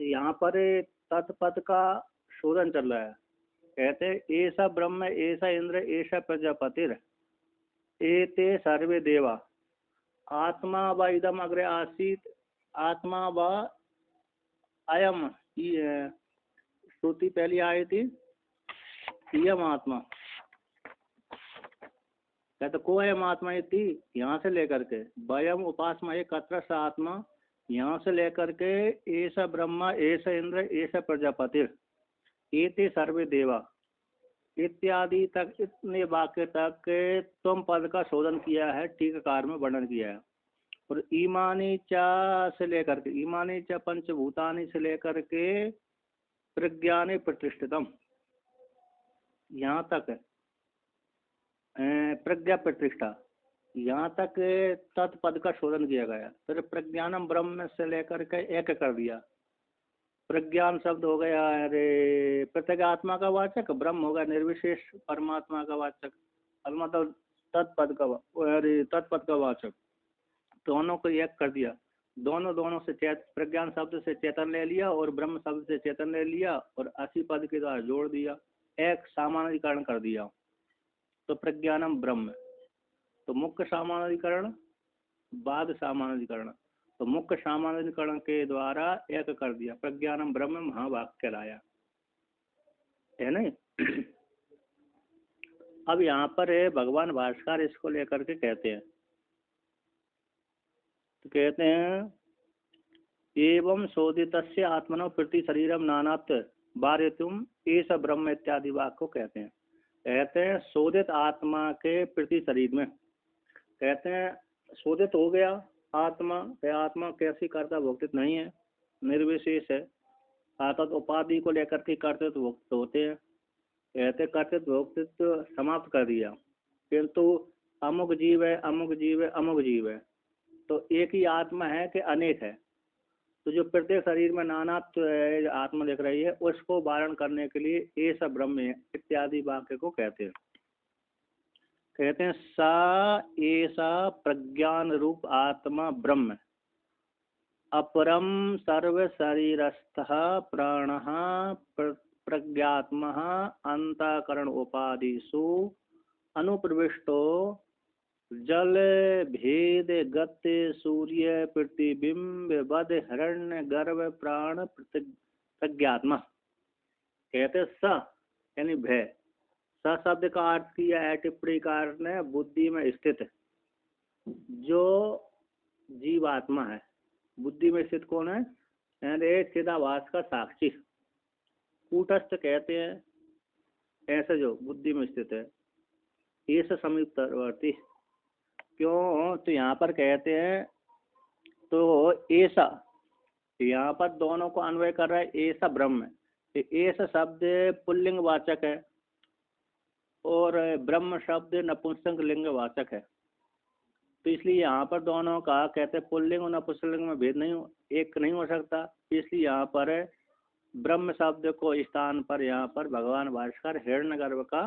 यहाँ पर तत्पद का शोधन चल रहा है। कहते हैं ऐसा ब्रह्म, ऐसा इंद्र, ऐसा प्रजापतिर, एते सर्वे देवा, आत्मा व इदम अग्रे आसीत, आत्मा व अयम। श्रुति पहली आई थी इयम आत्मा, कहते को अयम आत्मा ये थी यहाँ से लेकर के वयम उपासमा एक कत्रस आत्मा, यहाँ से लेकर के ऐसा ब्रह्मा, ऐसा इंद्र, ऐसा प्रजापति, एते सर्वे देवा इत्यादि तक, इतने वाक्य तक तुम पद का शोधन किया है, टीकाकार में वर्णन किया है। और ईमानी चा से लेकर के, ईमानी चा पंचभूतानी से लेकर के प्रज्ञाने प्रतिष्ठितम, यहाँ तक प्रज्ञा प्रतिष्ठा, यहाँ तक तत्पद का शोधन किया गया। फिर प्रज्ञानम ब्रह्म से लेकर के एक कर दिया। प्रज्ञान शब्द हो गया अरे प्रत्येक आत्मा का वाचक, ब्रह्म होगा निर्विशेष परमात्मा का वाचक, मतलब तत्पद का अरे तत्पद का वाचक, दोनों को एक कर दिया। दोनों से प्रज्ञान शब्द से चेतन ले लिया और ब्रह्म शब्द से चेतन ले लिया और असी पद के द्वारा जोड़ दिया, एक सामान्यीकरण कर दिया। तो प्रज्ञानम ब्रह्म, तो मुख्य सामान्यीकरण, बाद सामान्यीकरण, तो मुख्य सामान्यीकरण के द्वारा एक कर दिया, प्रज्ञानम ब्रह्म महावाक्य लाया, है नहीं। अब यहाँ पर भगवान भास्कर इसको लेकर के कहते हैं, तो कहते हैं एवं शोधितस्य आत्मनो प्रति शरीरम नानात्व वार्यतुम ऐसा ब्रह्म इत्यादि वाक्य को कहते हैं। कहते हैं शोधित आत्मा के प्रति शरीर में, कहते हैं शोधित हो गया आत्मा, आत्मा कैसी कर्ता भोक्तित नहीं है, निर्विशेष है, अर्थात उपाधि को लेकर के कर्तृत्व भोक्त होते हैं। कहते कर्तृत्व भोक्तित्व समाप्त कर दिया, किंतु अमुक जीव है, अमुक जीव है, अमुक जीव है, तो एक ही आत्मा है कि अनेक है। तो जो प्रत्येक शरीर में नानात्व है आत्मा दिख रही है, उसको वारण करने के लिए ऐसा ब्रह्म है इत्यादि वाक्य को कहते हैं। कहते हैं सा ऐसा प्रज्ञान रूप आत्मा ब्रह्म अपरम सर्व शरीरस्थ प्राण प्रज्ञात्मा अंतःकरण उपाधिषु अनुप्रविष्टो जल भेद गत्य सूर्य प्रतिबिंब बद हिरण्य गर्भ प्राण प्रज्ञात्मा। कहते स यानी भय, स शब्द का अर्थ किया है टिप्पणीकार ने बुद्धि में स्थित, जो जीवात्मा है बुद्धि में स्थित कौन है, यानी चिदाभास का साक्षी, कूटस्थ कहते हैं ऐसे जो बुद्धि में स्थित है, ये समीपवर्ती। क्यों, तो यहाँ पर कहते हैं तो ऐसा, यहाँ पर दोनों को अन्वय कर रहा है ऐसा ब्रह्म, ऐसा शब्द पुल्लिंग वाचक है और ब्रह्म शब्द नपुंसक लिंग वाचक है, तो इसलिए यहाँ पर दोनों का कहते हैं पुल्लिंग और नपुंसकलिंग में भेद नहीं, एक नहीं हो सकता। इसलिए यहाँ पर ब्रह्म शब्द को स्थान पर यहाँ पर भगवान भास्कर हिरण्यगर्भ का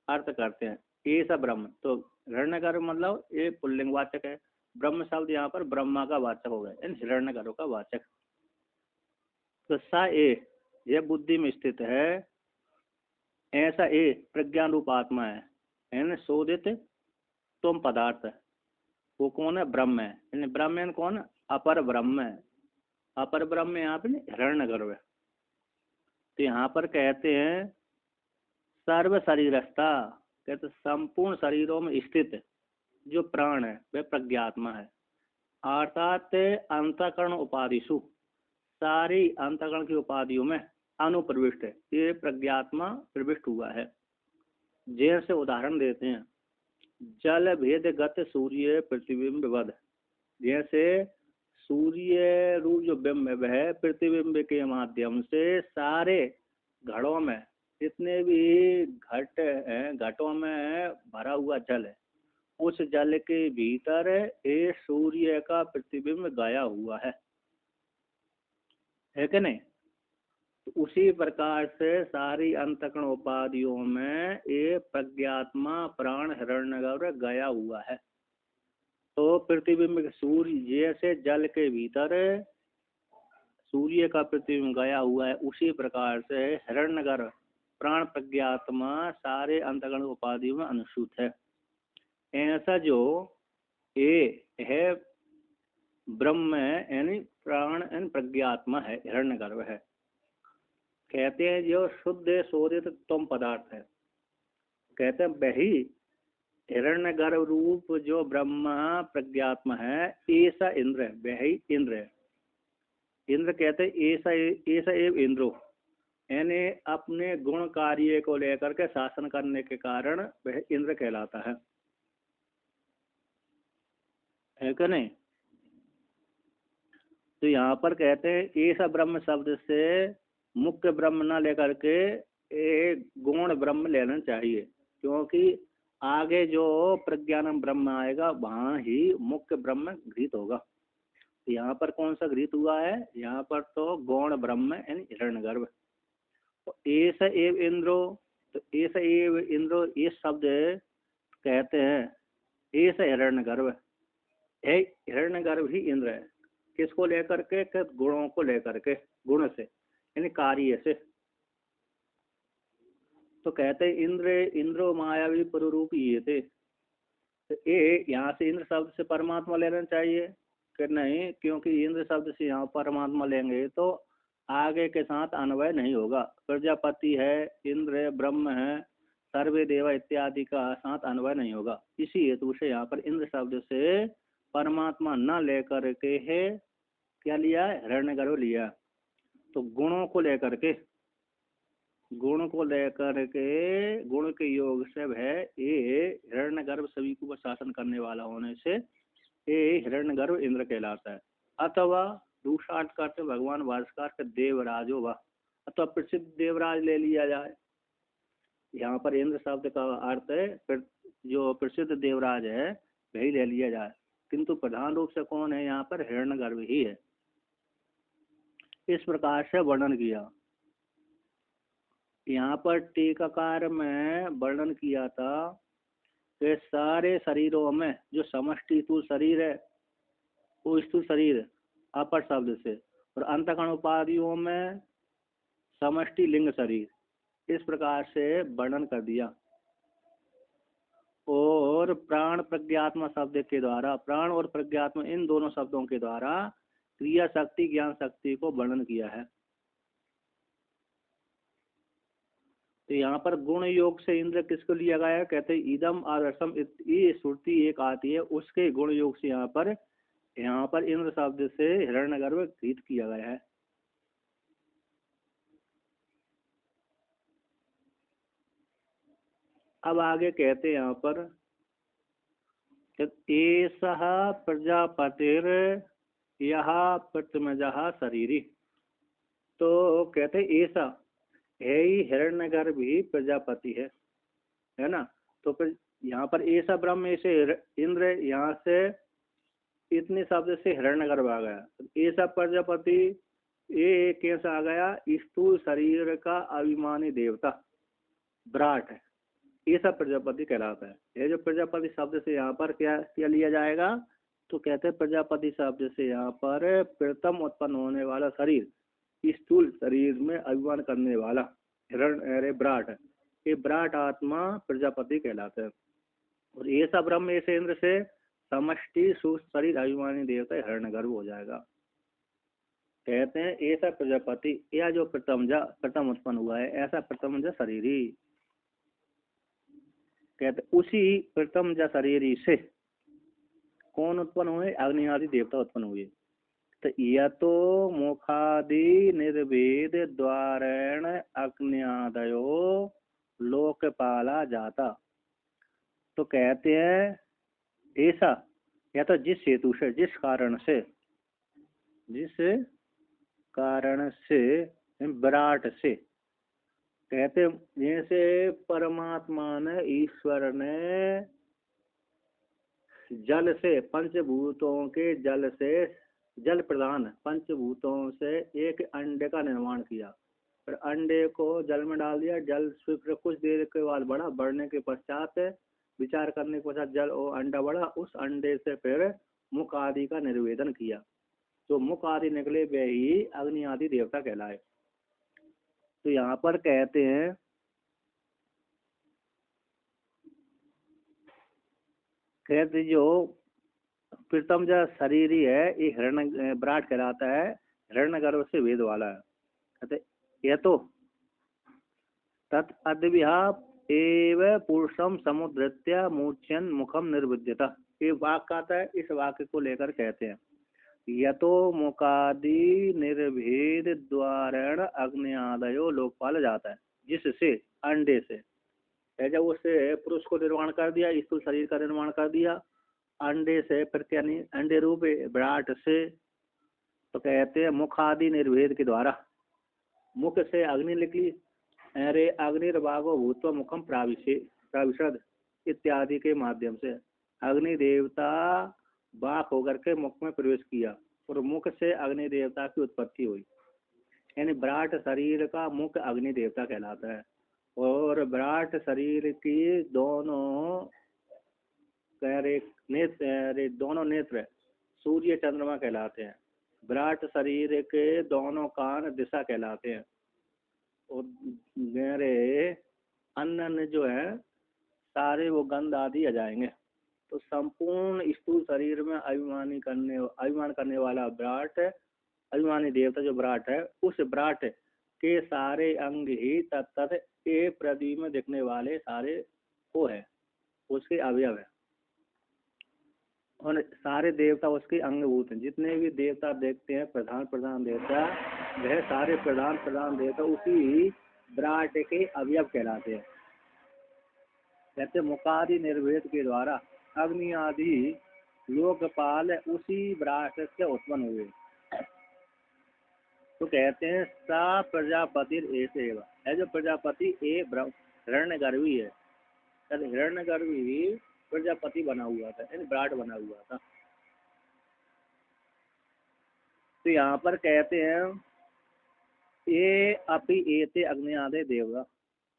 अर्थ करते हैं, ऐसा ब्रह्म। तो हिरण्यगर्भ मतलब ये पुल्लिंग वाचक है, ब्रह्म शब्द यहाँ पर ब्रह्मा का वाचक हो गया, हिरण्यगर्भ का वाचक। तो सा यह बुद्धि में स्थित है, ऐसा प्रज्ञान रूप आत्मा है, शोधित तुम पदार्थ, वो कौन है, ब्रह्म है। ब्रह्म कौन, अपर ब्रह्म है, अपर ब्रह्म यहाँ पे हिरण्यगर्भ है। तो यहाँ पर कहते हैं सर्व शरीरस्था, कहते संपूर्ण शरीरों में स्थित जो प्राण है वह प्रज्ञात्मा है, अर्थात अंतःकरण उपाधिषु, सारी अंतःकरण की उपाधियों में अनुप्रविष्ट है, ये प्रज्ञात्मा प्रविष्ट हुआ है। जैसे उदाहरण देते हैं जल भेद गत सूर्य प्रतिबिंब वध, जैसे सूर्य रूप जो बिंब है प्रतिबिंब के माध्यम से सारे घड़ों में जितने भी घट हैं, घटों में भरा हुआ जल है, उस जल के भीतर ये सूर्य का प्रतिबिंब गया हुआ है कि नहीं। तो उसी प्रकार से सारी अंतःकरण उपाधियों में ये प्रज्ञात्मा प्राण हिरण्यगर्भ गया हुआ है। तो प्रतिबिंब सूर्य जैसे जल के भीतर सूर्य का प्रतिबिंब गया हुआ है, उसी प्रकार से हिरण्यगर्भ प्राण प्रज्ञात्मा सारे अंतगण उपाधियों में अनुसूत है। ऐसा जो ए है ब्रह्म यानी प्राण यानी प्रज्ञात्मा है, हिरण्यगर्भ है। कहते हैं जो शुद्ध शोधित तम पदार्थ है, कहते हैं वही हिरण्यगर्भ रूप जो ब्रह्मा प्रज्ञात्मा है, ऐसा इंद्र है, वही इंद्र है। इंद्र कहते हैं ऐसा एव इंद्रो, यानी अपने गुण कार्य को लेकर के शासन करने के कारण वह इंद्र कहलाता है कि नहीं। तो यहाँ पर कहते हैं ऐसा ब्रह्म शब्द से मुख्य ब्रह्म न लेकर के एक गुण ब्रह्म लेना चाहिए, क्योंकि आगे जो प्रज्ञानम ब्रह्म आएगा वहाँ ही मुख्य ब्रह्म घृत होगा। तो यहाँ पर कौन सा घृत हुआ है, यहाँ पर तो गौण ब्रह्म यानी हिरण्यगर्भ। तो ऐसा एव इंद्रो, तो ऐसा एव इंद्रो ये शब्द कहते हैं ऐसा हिरण्यगर्भ है, हिरण्यगर्भ ही इंद्र है। किसको लेकर के, गुणों को लेकर के, गुण से यानी कार्य से। तो कहते हैं इंद्रो मायावी पुरूप ये थे। तो ये यहाँ से इंद्र शब्द से परमात्मा लेना चाहिए कि नहीं, क्योंकि इंद्र शब्द से यहाँ परमात्मा लेंगे तो आगे के साथ अन्वय नहीं होगा। प्रजापति है, इंद्र है, ब्रह्म है, सर्वे देवा इत्यादि का साथ अन्वय नहीं होगा। इसी हेतु से यहाँ पर इंद्र शब्द से परमात्मा न लेकर के है क्या लिया, हिरण्यगर्भ लिया। तो गुणों को लेकर के, गुण को लेकर के, गुण के योग से है ये हिरण्यगर्भ सभी को शासन करने वाला होने से ये हिरण्यगर्भ इंद्र कहलाता है। अथवा दूसरा अर्थ करते भगवान भास्कर के देवराजो व, अथवा प्रसिद्ध देवराज ले लिया जाए। यहाँ पर इंद्र शब्द का अर्थ है जो प्रसिद्ध देवराज है वही ले लिया जाए, किंतु प्रधान रूप से कौन है यहाँ पर, हिरण्यगर्भ ही है। इस प्रकार से वर्णन किया। यहाँ पर टीकाकार में वर्णन किया था कि सारे शरीरों में जो समष्टि स्थूल शरीर है वो स्थूल शरीर अपर शब्द से, और अंतःकरण उपाधियों में समष्टि लिंग शरीर, इस प्रकार से वर्णन कर दिया। और प्राण प्रज्ञात्मा शब्द के द्वारा, प्राण और प्रज्ञात्मा इन दोनों शब्दों के द्वारा क्रिया शक्ति ज्ञान शक्ति को वर्णन किया है। तो यहाँ पर गुण योग से इंद्र किसको लिया गया है, कहते हैं इदम आदर्शम, ये श्रुति एक आती है उसके गुण योग से यहाँ पर इंद्र शब्द से हिरण्यगर्भ घृत किया गया है। अब आगे कहते हैं यहाँ पर एषः प्रजापतिर यह प्रथमजः शरीरी। तो कहते ऐसा है ही हिरण्यगर्भ ही प्रजापति है ना। तो फिर यहाँ पर ऐसा ब्रह्म ऐसे इंद्र, यहाँ से इतने शब्द से हिरण्यगर्भ आ गया। ऐसा प्रजापति ये कैसा आ गया, स्थूल शरीर का अभिमानी देवता विराट है, ऐसा प्रजापति कहलाता है। ये जो प्रजापति शब्द से यहाँ पर क्या क्या लिया जाएगा, तो कहते हैं प्रजापति शब्द से यहाँ पर प्रथम उत्पन्न होने वाला शरीर, स्थूल शरीर में अभिमान करने वाला हिरण्य विराट है, ये विराट आत्मा प्रजापति कहलाता है। और ऐसा ब्रह्म ऐसे इंद्र से समष्टि सूक्ष्म शरीर अभिमानी देवता हिरण्यगर्भ हो जाएगा। कहते हैं ऐसा प्रजापति, या जो प्रथम उत्पन्न हुआ है, ऐसा प्रथम जा शरीर ही, कहते उसी प्रथम जा शरीर से कौन उत्पन्न हुए, अग्नि आदि देवता उत्पन्न हुए। तो यह तो मुखादि निर्वेद द्वारेण अग्न्यादयो लोकपाला जाता। तो कहते हैं ऐसा, या तो जिस हेतु से, जिस कारण से विराट से, कहते जैसे परमात्मा ने, ईश्वर ने जल से, पंचभूतों के जल से, जल प्रधान पंचभूतों से एक अंडे का निर्माण किया, फिर अंडे को जल में डाल दिया, जल फिर कुछ देर के बाद बढ़ा, बढ़ने के पश्चात विचार करने के पश्चात जल और अंडा बढ़ा, उस अंडे से फिर मुख आदि का निर्वेदन किया। जो मुख आदि निकले वे ही अग्नि आदि देवता कहलाए। तो यहाँ पर कहते हैं जो प्रथम जो शरीर ही है ये हिरण्य विराट कहलाता है, हिरण्य गर्भ से वेद वाला है। कहते यह तो तत् अद्विहा एव पुरुषम समुद्रत्या मूर्छन मुखम निर्विद्यता, ये वाक्य आता है, इस वाक्य को लेकर कहते हैं यतो मुकादि निर्भेद द्वारण अग्नि आदयो लोकपाल जाता है, जिससे अंडे से जब उससे पुरुष को निर्माण कर दिया, स्थूल शरीर का निर्माण कर दिया, अंडे से प्रत्यानी अंडे रूप विराट से, तो कहते हैं मुखादि निर्भेद के द्वारा मुख से अग्नि निकली, अरे अग्निर्भागो भूत्वा मुखम प्राविशद इत्यादि के माध्यम से अग्नि देवता बाक होकर के मुख में प्रवेश किया और मुख से अग्नि देवता की उत्पत्ति हुई। यानी विराट शरीर का मुख अग्नि देवता कहलाता है और विराट शरीर की दोनों दोनों नेत्र सूर्य चंद्रमा कहलाते हैं। विराट शरीर के दोनों कान दिशा कहलाते हैं और गहरे अन्न जो है सारे वो गंध आदि आ जाएंगे। तो संपूर्ण स्थूल शरीर में अभिमान करने वाला विराट, अभिमानी देवता जो विराट है, उस विराट के सारे अंग ही तत्त एक पृथ्वी में दिखने वाले सारे वो है, उसके अवयव है और सारे देवता उसके अंगभूत हैं। जितने भी देवता देखते हैं प्रधान देवता, वह सारे प्रधान देवता उसी विराट के अवयव कहलाते हैं। कहते मुकादि निर्भेद के द्वारा अग्नि आदि लोकपाल उसी विराट से उत्पन्न हुए। तो कहते हैं सा प्रजापति ऐसे है, जो प्रजापति हिरण्यगर्भी है, हिरण्यगर्भी प्रजापति बना हुआ था, यानी विराट बना हुआ था। तो यहाँ पर कहते हैं ये अपि एते अग्नि आदय देवा,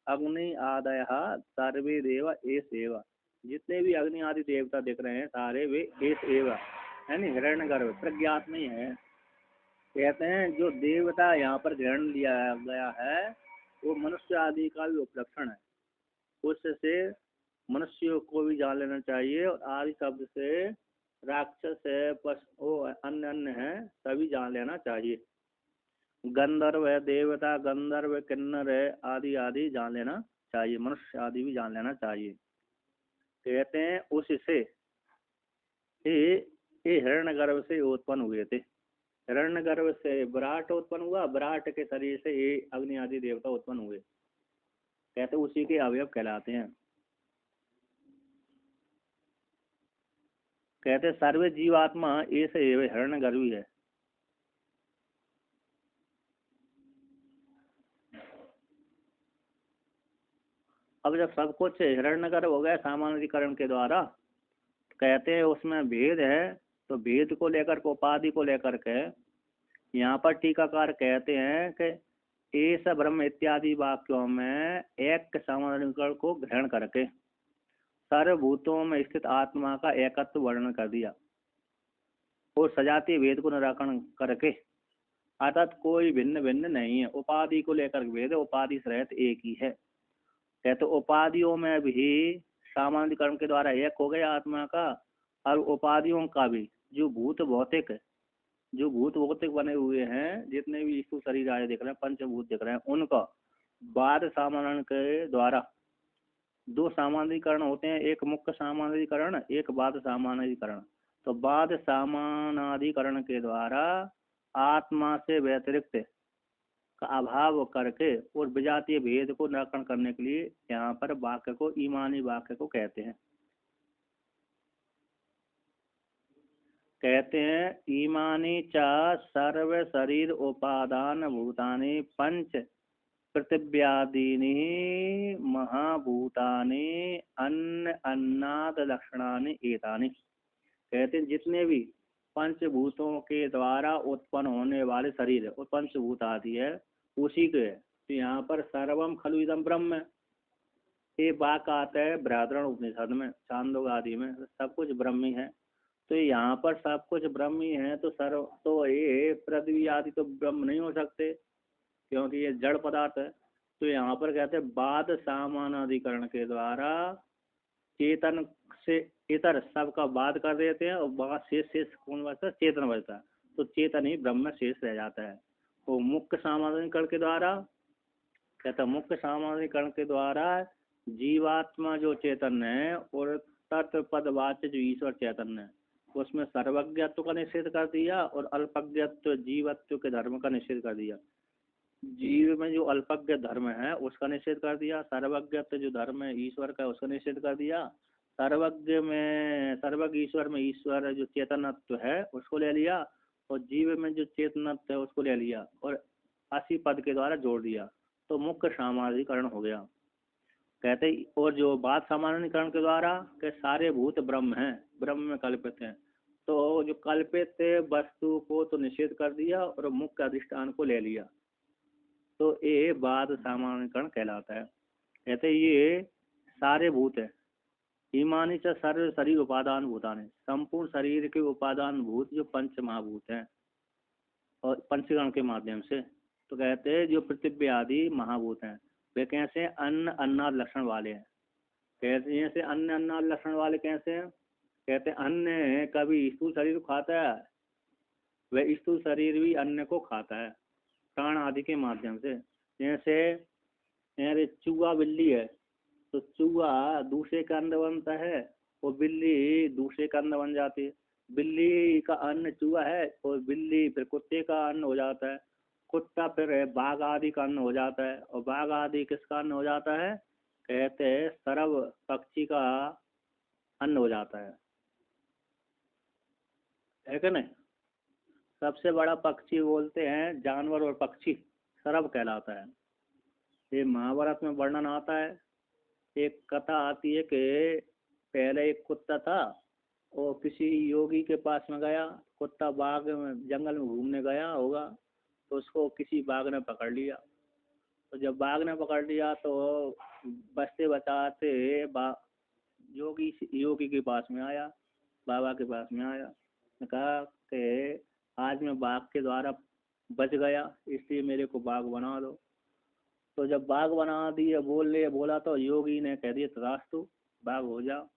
अग्नि आदय सर्वे देवा एस एवा, जितने भी अग्नि आदि देवता दिख रहे हैं सारे वे एस एवा, यानी हिरण्यगर्भ प्रज्ञात नहीं है। कहते हैं जो देवता यहाँ पर ग्रहण लिया गया है वो मनुष्य आदि का भी उपलक्षण है, उससे मनुष्यों को भी जान लेना चाहिए और आदि शब्द से राक्षस है, वो अन्य है, सभी जान लेना चाहिए। गंधर्व है, देवता गंधर्व किन्नर है, आदि आदि जान लेना चाहिए, मनुष्य आदि भी जान लेना चाहिए। कहते हैं उससे ये हिरण्यगर्भ से उत्पन्न हुए थे, हिरण्यगर्भ से विराट उत्पन्न हुआ, विराट के शरीर से ये अग्नि आदि देवता उत्पन्न हुए। कहते उसी के अवयव कहलाते हैं। कहते सर्वे जीवात्मा ऐसे हिरण्यगर्भी है। अब जब सब कुछ हिरण्यगर्भ हो गया सामान्यीकरण के द्वारा, कहते हैं उसमें भेद है, तो भेद को लेकर के उपाधि को लेकर के यहाँ पर टीकाकार कहते हैं कि एस ब्रह्म इत्यादि वाक्यों में एक सामान्यीकरण को ग्रहण करके सर्वभूतों में स्थित आत्मा का एकत्व वर्णन कर दिया और सजातीय भेद को निराकरण करके अर्थात कोई भिन्न भिन्न नहीं है, उपाधि को लेकर भेद, उपाधि सहित एक ही है। कहते उपाधियों में भी सामान्यीकरण के द्वारा एक हो गया आत्मा का, और उपाधियों का भी जो भूत भौतिक बने हुए हैं, जितने भी स्थूल शरीर आए दिख रहे हैं, पंचभूत दिख रहे हैं, उनका बाद सामान्य के द्वारा दो सामान्यीकरण होते हैं, एक मुख्य सामान्यीकरण, एक बाद सामान्यीकरण। तो बाद सामानाधिकरण के द्वारा आत्मा से व्यतिरिक्त का अभाव करके और विजातीय भेद को निराकरण करने के लिए यहाँ पर वाक्य को ईमानी वाक्य को कहते हैं। कहते हैं ईमानी चा सर्व शरीर उपादान भूतानि पंच पृथिव्यादीनि महाभूतानि अन्न अन्नाद लक्षणानि एतानि। कहते हैं जितने भी पंचभूतों के द्वारा उत्पन्न होने वाले शरीर और पंचभूत आदि है उसी के। तो यहाँ पर सर्वम खलु इदम ब्रह्म, ये वाक्य आता है बृहदारण्यक उपनिषद में, छांदोग्य आदि में, सब कुछ ब्रह्म ही है। तो यहाँ पर सब कुछ ब्रह्म ही है, तो सर्व तो ये पृथ्वी आदि तो ब्रह्म नहीं हो सकते, क्योंकि ये जड़ पदार्थ है। तो यहाँ पर कहते हैं बाद सामानाधिकरण के द्वारा चेतन से इतर सबका बाद कर देते हैं, और बाद शेष शेष कौन बचता है? चेतन बचता है। तो चेतन ही ब्रह्म में शेष रह जाता है। वो मुख्य सामानाधिकरण के द्वारा कहता है, मुख्य सामानाधिकरण के द्वारा जीवात्मा जो चेतन है और तत्पदवाच्य जो ईश्वर चैतन्य है, उसमें सर्वज्ञत्व का निषेध कर दिया और अल्पज्ञत्व जीवत्व के धर्म का निषेध कर दिया। जीव में जो अल्पज्ञ धर्म है उसका निषेध कर दिया, सर्वज्ञत्व जो धर्म है ईश्वर का उसका निषेध कर दिया। सर्वज्ञ ईश्वर में ईश्वर जो चेतनत्व है उसको ले लिया, और जीव में जो चेतनत्व है उसको ले लिया और 80 पद के द्वारा जोड़ दिया, तो मुख्य सामानाधिकरण हो गया। कहते और जो बात सामान्यकरण के द्वारा के सारे भूत ब्रह्म हैं, ब्रह्म में कल्पित हैं, तो जो कल्पित वस्तु को तो निषेध कर दिया और मुख्य अधिष्ठान को ले लिया, तो ये बात सामान्यकरण कहलाता है। कहते ये सारे भूत है, ईमानी च सर्व शरीर उपादान भूतान, संपूर्ण शरीर के उपादान भूत जो पंच महाभूत हैं और पंचगण के माध्यम से। तो कहते हैं जो पृथ्वी आदि महाभूत हैं वे कैसे हैं? अन्न अन्नाद लक्षण वाले हैं। कहते हैं से अन्न अन्नाद लक्षण वाले कैसे हैं? कहते हैं अन्न कभी स्थूल शरीर को खाता है, वह स्थूल शरीर भी अन्न को खाता है प्राण आदि के माध्यम से। जैसे चूहा बिल्ली है, तो चूहा दूसरे का अन्न बनता है और बिल्ली दूसरे का अन्न बन जाती है। बिल्ली का अन्न चूहा है और बिल्ली फिर कुत्ते का अन्न हो जाता है, कुत्ता फिर बाघ आदि का अन्न हो जाता है, और बाघ आदि किसका अन्न हो जाता है? कहते हैं सरव पक्षी का अन्न हो जाता है कि नहीं? सबसे बड़ा पक्षी बोलते हैं जानवर और पक्षी सरव कहलाता है। ये महाभारत में वर्णन आता है, एक कथा आती है कि पहले एक कुत्ता था और किसी योगी के पास में गया। कुत्ता बाग में जंगल में घूमने गया होगा, तो उसको किसी बाघ ने पकड़ लिया। तो जब बाघ ने पकड़ लिया तो बचते बचाते योगी के पास में आया, बाबा के पास में आया, कहा कि आज मैं बाघ के द्वारा बच गया, इसलिए मेरे को बाघ बना दो। तो जब बाघ बना दिया बोला तो योगी ने कह दिया तथास्तु, बाघ हो जाओ।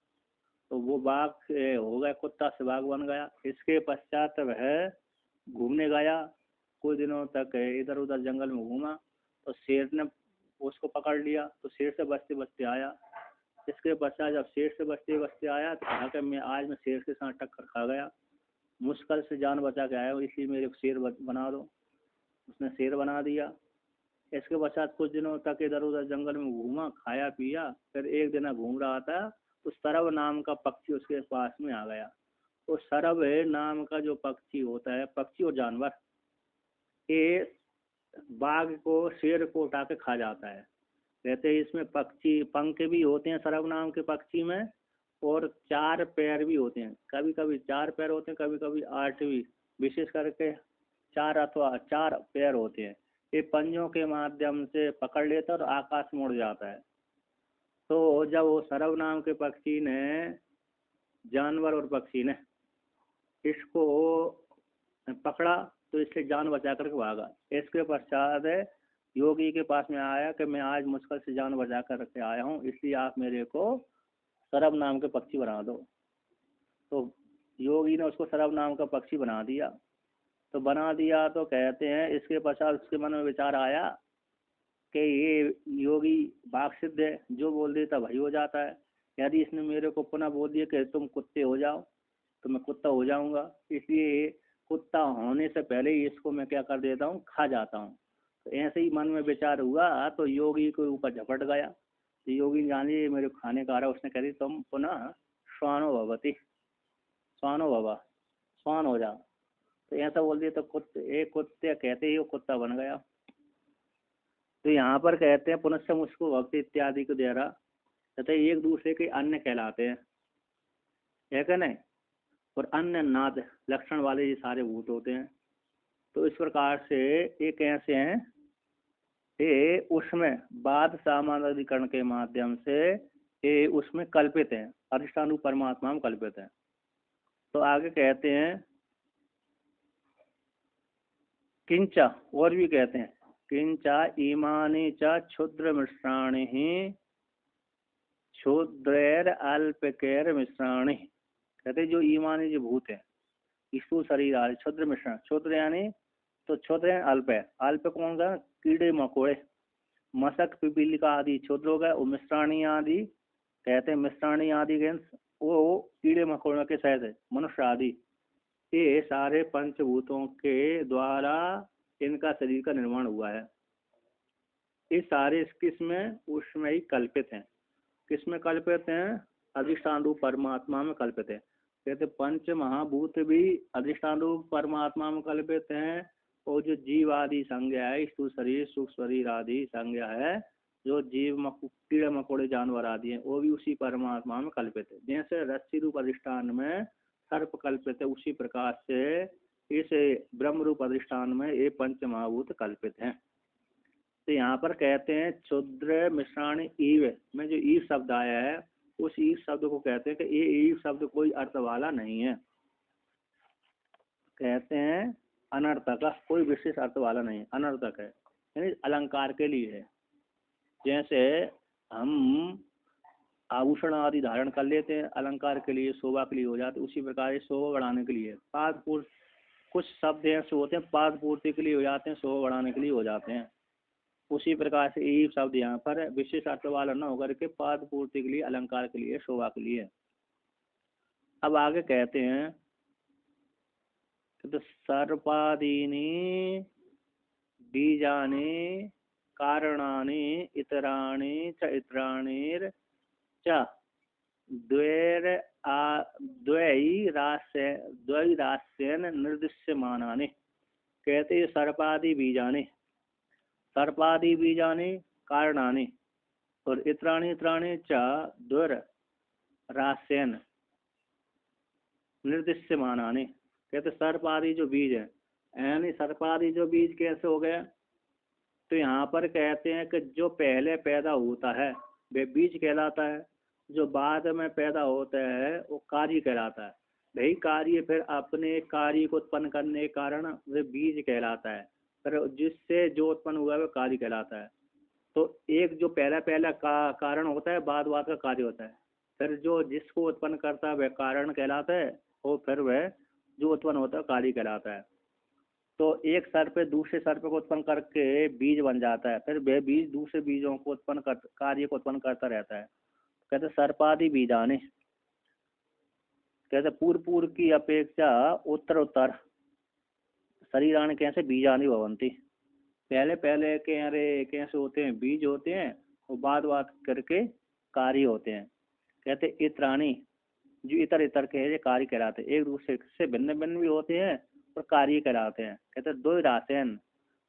तो वो बाघ हो गया, कुत्ता से बाघ बन गया। इसके पश्चात वह घूमने गया, कुछ दिनों तक इधर उधर जंगल में घूमा, तो शेर ने उसको पकड़ लिया। तो शेर से बचते बचते आया। इसके पश्चात जब शेर से बचते बचते आया तो कहा कि मैं शेर के साथ टक्कर खा गया, मुश्किल से जान बचा के आया हूँ, इसलिए मेरे को शेर बना दो। उसने शेर बना दिया। इसके पश्चात कुछ दिनों तक इधर उधर जंगल में घूमा, खाया पिया। फिर एक दिन घूम रहा था तो सरव नाम का पक्षी उसके पास में आ गया। तो सरव नाम का जो पक्षी होता है, पक्षी और जानवर, ये बाघ को शेर को उठा के खा जाता है। कहते हैं इसमें पक्षी पंख भी होते हैं सरव नाम के पक्षी में, और 4 पैर भी होते हैं। कभी कभी 4 पैर होते हैं, कभी कभी 8 भी, विशेष करके 4 अथवा 4 पैर होते हैं। ये पंजों के माध्यम से पकड़ लेता है और आकाश में उड़ जाता है। तो जब वो सरव नाम के पक्षी ने, जानवर और पक्षी ने इसको पकड़ा तो इससे जान बचा करके भागा। इसके पश्चात योगी के पास में आया कि मैं आज मुश्किल से जान बचा कर के आया हूँ, इसलिए आप मेरे को सरव नाम के पक्षी बना दो। तो योगी ने उसको सरव नाम का पक्षी बना दिया। तो बना दिया तो कहते हैं इसके पश्चात उसके मन में विचार आया कि ये योगी बाघ सिद्ध है, जो बोल देता वही हो जाता है। यदि इसने मेरे को पुनः बोल दिया कि तुम कुत्ते हो जाओ, तो मैं कुत्ता हो जाऊंगा, इसलिए कुत्ता होने से पहले ही इसको मैं क्या कर देता हूँ, खा जाता हूँ। तो ऐसे ही मन में विचार हुआ तो योगी के ऊपर झपट गया। तो योगी जान ली मेरे खाने का आ रहा, उसने कह दी तुम पुनः श्वानो भवती, स्वानो भवा, स्वान हो जाओ। तो ऐसा बोल दिया तो एक कुत्ते कहते ही वो कुत्ता बन गया। तो यहाँ पर कहते हैं पुनश्च मुझको भक्ति इत्यादि के द्वारा तथा एक दूसरे के अन्य कहलाते हैं, है क्या नहीं? और अन्य नाद लक्षण वाले ये सारे भूत होते हैं। तो इस प्रकार से ये कैसे हैं, ये उसमें बाद सामानाधिकरण के माध्यम से ये उसमें कल्पित हैं, अधिष्ठान परमात्मा में कल्पित हैं। तो आगे कहते हैं किंचा, और भी कहते हैं किंचा ईमानी च क्षुद्र मिश्राणि ही क्षुद्रैर अल्पकैर मिश्राणि। कहते जो ईमानी जो भूत है स्थूल शरीर आदि क्षुद्र मिश्रण, क्षुद्र यानी तो क्षुद्र है अल्प है, अल्प कौन सा कीड़े मकोड़े मशक पिपीलिका आदि क्षुद्र हो गए। और मिश्राणी आदि कहते हैं मिश्राणी आदि के वो कीड़े मकोड़ों के सहित है मनुष्य आदि, ये सारे पंचभूतों के द्वारा इनका शरीर का निर्माण हुआ है। ये सारे किसमें उसमें ही कल्पित हैं। किसमें कल्पित हैं? अधिष्ठान रूप परमात्मा में कल्पित है। कहते पंच महाभूत भी अधिष्ठान रूप परमात्मा में कल्पित हैं। और जो जीव आदि संज्ञा है स्थूल शरीर सूक्ष्म शरीर आदि संज्ञा है, जो जीव कीड़े मकोड़े जानवर आदि हैं वो भी उसी परमात्मा में कल्पित है। जैसे रस्सी रूप अधिष्ठान में सर्प कल्पित है, उसी प्रकार से इस ब्रह्म रूप अधिष्ठान में ये पंच महाभूत कल्पित हैं। तो यहाँ पर कहते हैं क्षुद्र मिश्राण ईव में जो ईव शब्द आया है उस ईव शब्द को कहते हैं कि ये ईव शब्द कोई अर्थ वाला नहीं है। कहते हैं अनर्थक, कोई विशेष अर्थ वाला नहीं, अनर्थक है, यानी अलंकार के लिए है। जैसे हम आभूषण आदि धारण कर लेते हैं अलंकार के लिए, शोभा के लिए हो जाते, उसी प्रकार शोभा बढ़ाने के लिए पाद पूर्ति, कुछ शब्द ऐसे होते हैं पाद पूर्ति के लिए हो जाते हैं, शोभा बढ़ाने के लिए हो जाते हैं। उसी प्रकार से ईव शब्द यहाँ पर विशेष अर्थ वाला न होकर के पाद पूर्ति के लिए, अलंकार के लिए, शोभा के लिए। अब आगे कहते हैं तो सर्पादीनि बीजानि कारणानि इतराणि च इतराणिर च द्वैरास्येन निर्दिश्यमानानि। कहते सर्पादि बीजानि, सर्पादि बीजानि कारणानि और इतराणि इतराणि च द्वैरास्येन निर्दिश्यमानानि। कहते सर्प आदि जो बीज है, यानी सर्प आदि जो बीज कैसे हो गया? तो यहाँ पर कहते हैं कि जो पहले पैदा होता है वे बीज कहलाता है, जो बाद में पैदा होता है वो कार्य कहलाता है। वही कार्य फिर अपने कार्य को उत्पन्न करने के कारण वे बीज कहलाता है, फिर जिससे जो उत्पन्न हुआ है वो कार्य कहलाता है। तो एक जो पहला कारण होता है, बाद का कार्य होता है, फिर जो जिसको उत्पन्न करता है वह कारण कहलाता है, और फिर वह जो उत्पन्न होता है कार्य कहलाता है। तो एक सर्प दूसरे सर्प को उत्पन्न करके बीज बन जाता है, फिर वह बीज दूसरे बीजों को उत्पन्न कर कार्य को उत्पन्न करता रहता है। कहते सर्पादि बीजानि, कहते पूर्व की अपेक्षा उत्तर शरीराणि कैसे बीजानि भवन्ति। पहले के अरे कैसे होते हैं? बीज होते हैं और बाद करके कार्य होते हैं। कहते इतराणि, जो इतर के हैं कार्य कहलाते हैं, एक दूसरे से भिन्न भिन्न भी होते हैं और कार्य कहलाते हैं। कहते दो राशियन,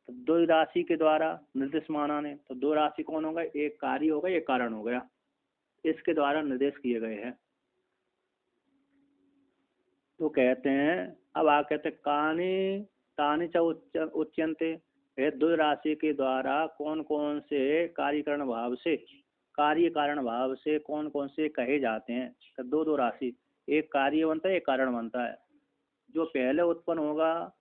तो दो राशि के द्वारा निर्देश माना ने, तो दो राशि कौन होगा? एक कार्य होगा एक कारण हो गया, इसके द्वारा निर्देश किए गए हैं। तो कहते हैं अब आ कहते कानी तानी च उच्यन्ते, दो राशि के द्वारा कौन कौन से कार्यकरण भाव से, कार्य कारण भाव से कौन कौन से कहे जाते हैं? तो दो राशि, एक कार्य बनता है एक कारण बनता है। जो पहले उत्पन्न होगा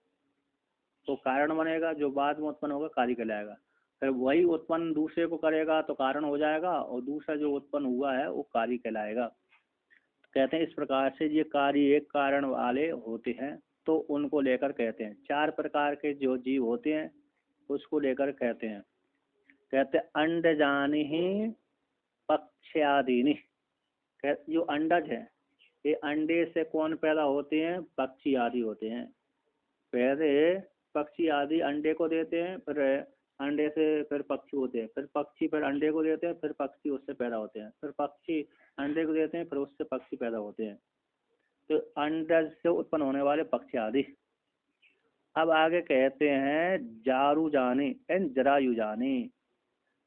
तो कारण बनेगा, जो बाद में उत्पन्न होगा कार्य कहलाएगा। फिर वही उत्पन्न दूसरे को करेगा तो कारण हो जाएगा, और दूसरा जो उत्पन्न हुआ है वो कार्य कहलाएगा। कहते हैं इस प्रकार से ये कार्य एक कारण वाले होते हैं, तो उनको लेकर कहते हैं। चार प्रकार के जो जीव होते हैं उसको लेकर कहते हैं। कहते अंडजानि ही पक्ष्यादीनि, जो अंडज है ये अंडे से कौन पैदा होते हैं? पक्षी आदि होते हैं। पहले पक्षी आदि अंडे को देते हैं, फिर अंडे से फिर पक्षी होते हैं, फिर पक्षी फिर अंडे को देते हैं, फिर पक्षी उससे पैदा होते हैं, फिर पक्षी अंडे को देते हैं, फिर उससे पक्षी पैदा होते हैं। तो अंडज से उत्पन्न होने वाले पक्षी आदि। अब आगे कहते हैं जारुजानी एंड जरायुजानी।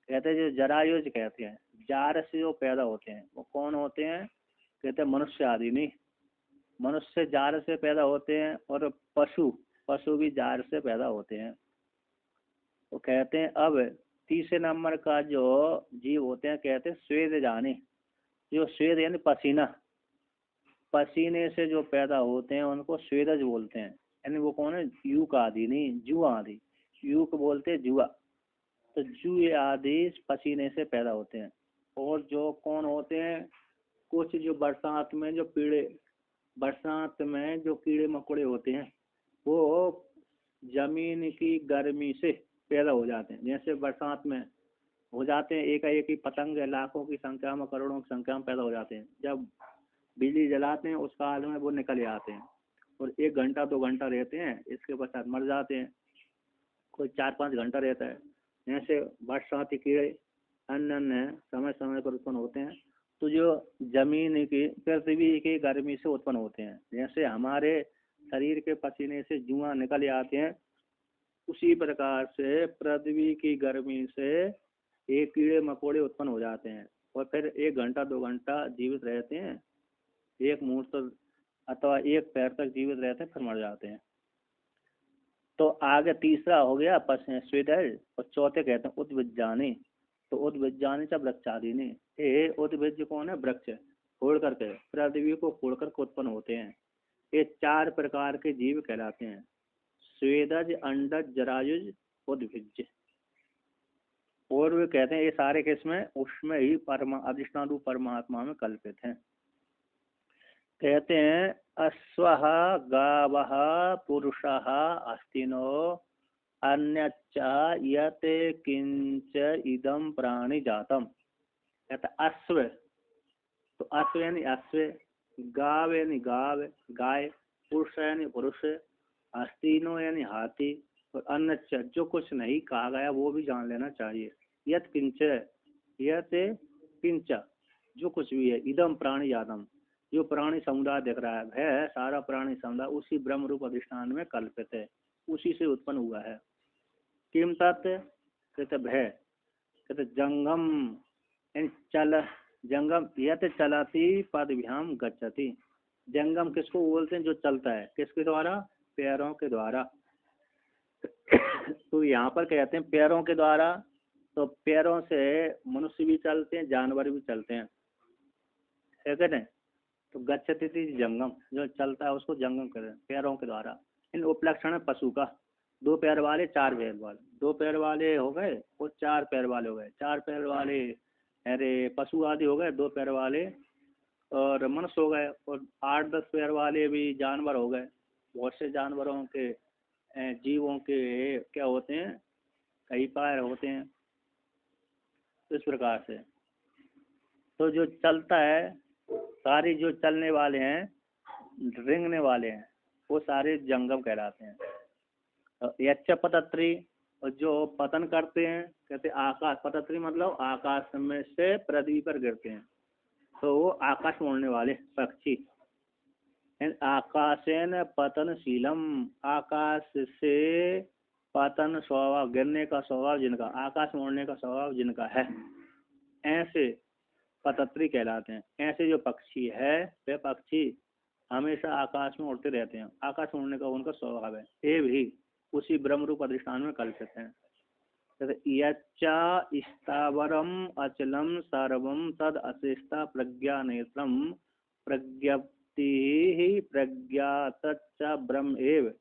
कहते हैं जो जरायुज कहते हैं, जार से जो पैदा होते हैं वो कौन होते हैं? कहते हैं मनुष्य आदि नहीं, मनुष्य जार से पैदा होते हैं, और पशु भी जार से पैदा होते हैं। तो कहते हैं अब तीसरे नंबर का जो जीव होते हैं कहते हैं स्वेद जानी, जो स्वेद यानी पसीना, पसीने से जो पैदा होते हैं उनको स्वेदज बोलते हैं। यानी वो कौन है? यूक आदि नहीं, जुआ आदि। यूक बोलते हैं जुआ। तो जुए आदि पसीने से पैदा होते हैं। और जो कौन होते हैं? कुछ जो बरसात में जो बरसात में जो कीड़े मकोड़े होते हैं वो जमीन की गर्मी से पैदा हो जाते हैं। जैसे बरसात में हो जाते हैं, एक ही पतंग लाखों की संख्या में, करोड़ों की संख्या में पैदा हो जाते हैं। जब बिजली जलाते हैं उस काल में वो निकल आते हैं और 1 घंटा 2 घंटा रहते हैं, इसके पश्चात मर जाते हैं। कोई 4-5 घंटा रहता है। जैसे बरसाती कीड़े अन्य अन्य समय समय पर उत्पन्न होते हैं। तो जो जमीन की पृथ्वी की गर्मी से उत्पन्न होते हैं, जैसे हमारे शरीर के पसीने से जुआ निकल आते हैं, उसी प्रकार से पृथ्वी की गर्मी से एक कीड़े मकोड़े उत्पन्न हो जाते हैं और फिर 1 घंटा 2 घंटा जीवित रहते हैं, एक मुहूर्त अथवा एक पैर तक जीवित रहते हैं, फिर मर जाते हैं। तो आगे तीसरा हो गया स्वेदज, और चौथे कहते हैं उद्भिज्जानि। तो उद्भिज्जानि च वृक्षादीनि। ये उद्भिज कौन है? वृक्ष फोड़ करके, पृथ्वी को फोड़ करके उत्पन्न होते हैं। ये 4 प्रकार के जीव कहलाते हैं: स्वेदज, अंडज, जरायुज, उद्भिज। और वे कहते हैं ये सारे किसमें? उसमें ही अधिष्ठान रूप परमात्मा में कल्पित हैं। कहते हैं अश्वः गावः पुरुषः अस्तिनो अन्यच्च यत् किंच इदम प्राणि जातम। कहते अश्व, तो अश्व यानी अश्व, गाव यानी गाय, पुरुष यानी पुरुष, अस्तिनो यानी हाथी, और अन्यच्च जो कुछ नहीं कहा गया वो भी जान लेना चाहिए। यत् किंच, यत् किंच जो कुछ भी है, इदम प्राणि जातम जो प्राणी समुदाय दिख रहा है, वह सारा प्राणी समुदाय उसी ब्रह्म रूप अधिष्ठान में कल्पित है, उसी से उत्पन्न हुआ है। किम तत्? कहते भय, कहते जंगम चल, जंगम यत चलती पदभ्याम गच्छति। जंगम किसको बोलते हैं? जो चलता है, किसके द्वारा? पैरों के द्वारा। तो यहाँ पर कहते हैं पैरों के द्वारा, तो पैरों से मनुष्य भी चलते हैं, जानवर भी चलते हैं, है कहते। तो गच्छति जंगम, जो चलता है उसको जंगम कहते हैं, पैरों के द्वारा। इन उपलक्षण है पशु का, 2 पैर वाले, 4 पैर वाले, 2 पैर वाले हो गए और 4 पैर वाले हो गए। 4 पैर वाले अरे पशु आदि हो गए, 2 पैर वाले और मनुष्य हो गए, और 8-10 पैर वाले भी जानवर हो गए। बहुत से जानवरों के जीवों के क्या होते हैं? कई पैर होते हैं। इस प्रकार से तो जो चलता है, सारे जो चलने वाले हैं, रेंगने वाले हैं, वो सारे जंगम कहलाते हैं। यच्च पतत्री, और जो पतन करते हैं, कहते आकाश, पतत्री मतलब आकाश में से पृथ्वी पर गिरते हैं, तो वो आकाश में उड़ने वाले पक्षी। आकाशेन पतनशीलम, आकाश से पतन स्वभाव, गिरने का स्वभाव जिनका, आकाश में उड़ने का स्वभाव जिनका है, ऐसे पतत्री कहलाते हैं। ऐसे जो पक्षी है, वे पक्षी हमेशा आकाश में उड़ते रहते हैं, आकाश में उड़ने का उनका स्वभाव है। ये भी उसी ब्रह्म रूप अधिष्ठान में कल्पित हैं। यच्चा स्थावरम अचलम सर्वम तद अशिष्टा प्रज्ञा नेत्रम प्रज्ञप्ति प्रज्ञातच्च ब्रह्म एव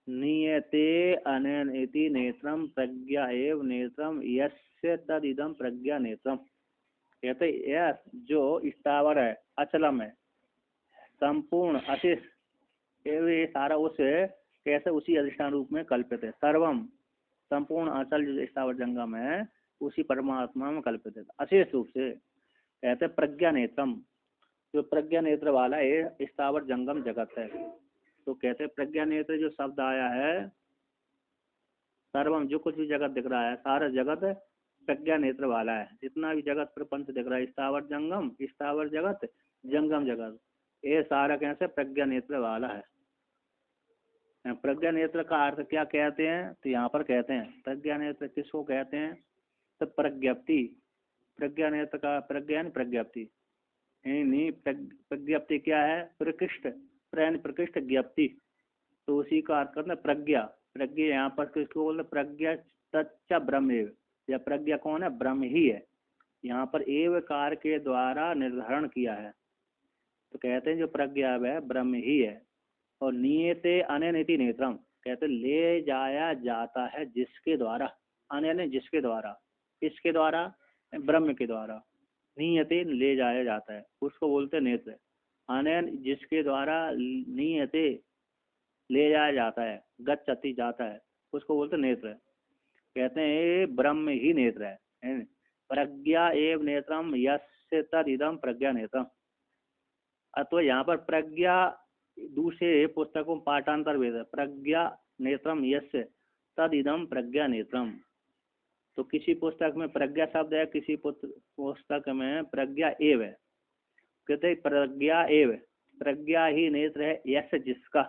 नीयते अनेन इति नेत्रम प्रज्ञा एव नेत्रम यस्य तदिदम प्रज्ञा नेत्रम। कहते यह जो स्थावर है, अचलम है, संपूर्ण अशिष्ट, ये सारा उस कैसे उसी अधिष्ठान रूप में कल्पित है। सर्वम संपूर्ण अचल जो स्थावर जंगम है उसी परमात्मा में कल्पित है अशेष रूप से। कहते प्रज्ञा नेत्रम, जो प्रज्ञा नेत्र वाला ये स्थावर जंगम जगत है। तो कहते प्रज्ञा नेत्र जो शब्द आया है, सर्वम जो कुछ भी जगत दिख रहा है, सारा जगत प्रज्ञा नेत्र वाला है। जितना भी जगत प्रपंच दिख रहा है, स्थावर जंगम, स्थावर जगत, जंगम जगत, ये सारा कैसे प्रज्ञा नेत्र वाला है। प्रज्ञा नेत्र का अर्थ क्या कहते हैं? तो यहाँ पर कहते हैं प्रज्ञा नेत्र किसको कहते हैं? तो प्रज्ञप्ति, प्रज्ञा नेत्र का प्रज्ञा प्रज्ञप्ति नहीं, प्रज्ञप्ति क्या है? प्रकृष्ट, प्रकृष्ट ज्ञप्ति, तो उसी का अर्थ करते प्रज्ञा। प्रज्ञा यहाँ पर किसको बोलते? प्रज्ञा तच्च ब्रह्म एव, या प्रज्ञा कौन है? ब्रह्म ही है। यहाँ पर एव कार के द्वारा निर्धारण किया है। तो कहते हैं जो प्रज्ञा है ब्रह्म ही है। और नियते अननिति नेत्रम, कहते ले जाया जाता है जिसके द्वारा, अनन जिसके द्वारा, किसके द्वारा, ब्रह्म के द्वारा, नियते ले जाया जाता है उसको बोलते नेत्र। अनन जिसके द्वारा नियते ले जाया जाता है, गच्छति जाता है, उसको बोलते नेत्र। कहते हैं ये ब्रह्म ही नेत्र है। प्रज्ञा एव नेत्रम यस्य तदिदम प्रज्ञा नेत्रम। तो यहाँ पर प्रज्ञा दूसरे पुस्तकों में पाठांतर भेद है, प्रज्ञा नेत्रम यस्य तदिदम प्रज्ञा नेत्रम। तो किसी पुस्तक में प्रज्ञा शब्द है, किसी पुस्तक में प्रज्ञा एव है। कहते प्रज्ञा एव, प्रज्ञा ही नेत्र है, यस्य जिसका,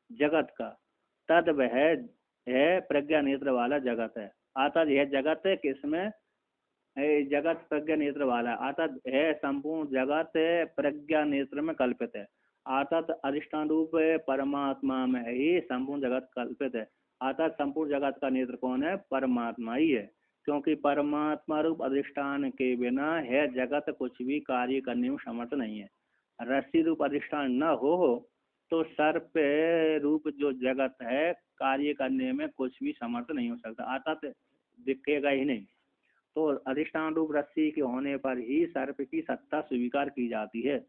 जगत का, तद वह है प्रज्ञा नेत्र वाला जगत है। अर्थात यह जगत है किसमें, जगत प्रज्ञा नेत्र वाला, अर्थात है संपूर्ण जगत प्रज्ञा नेत्र में कल्पित है। अर्थात अधिष्ठान रूप परमात्मा में ही संपूर्ण जगत कल्पित है। अर्थात संपूर्ण जगत का नेत्र कौन है, परमात्मा ही है। क्योंकि परमात्मा रूप अधिष्ठान के बिना है जगत कुछ भी कार्य करने में समर्थ नहीं है। रस्सी रूप अधिष्ठान न हो तो सर्प रूप जो जगत है कार्य करने में कुछ भी समर्थ नहीं हो सकता, अर्थात दिखेगा ही नहीं। तो अधिष्ठान रूप रस्सी के होने पर ही सर्प की सत्ता स्वीकार की जाती है।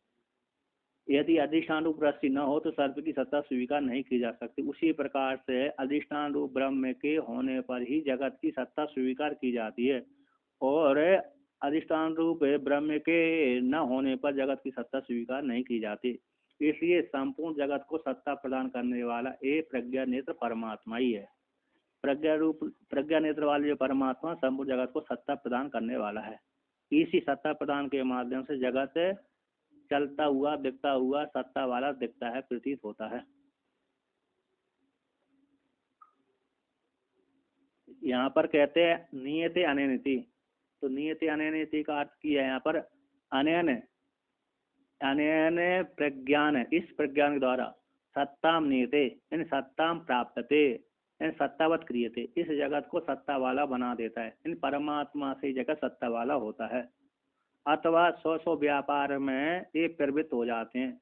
यदि अधिष्ठान रूप रस्सी न हो तो सर्प की सत्ता स्वीकार नहीं की जा सकती। उसी प्रकार से अधिष्ठान रूप ब्रह्म के होने पर ही जगत की सत्ता स्वीकार की जाती है, और अधिष्ठान रूप ब्रह्म के न होने पर जगत की सत्ता स्वीकार नहीं की जाती। इसलिए संपूर्ण जगत को सत्ता प्रदान करने वाला एक प्रज्ञा नेत्र परमात्मा ही है। प्रज्ञा नेत्र वाले जो परमात्मा संपूर्ण जगत को सत्ता प्रदान करने वाला है। इसी सत्ता प्रदान के माध्यम से जगत चलता हुआ दिखता हुआ सत्ता वाला दिखता है, प्रतीत होता है। यहाँ पर कहते हैं नियते अननिति। तो नियते अननिति का अर्थ किया है यहाँ पर अनयन, अनयन प्रज्ञान, इस प्रज्ञान के द्वारा सत्ताम नियते यानी सत्ताम प्राप्तते यानी सत्तावत क्रियते, इस जगत को सत्ता वाला बना देता है। इन परमात्मा से जगत सत्ता वाला होता है। अथवा सौ व्यापार में ये प्रवृत्त हो जाते हैं।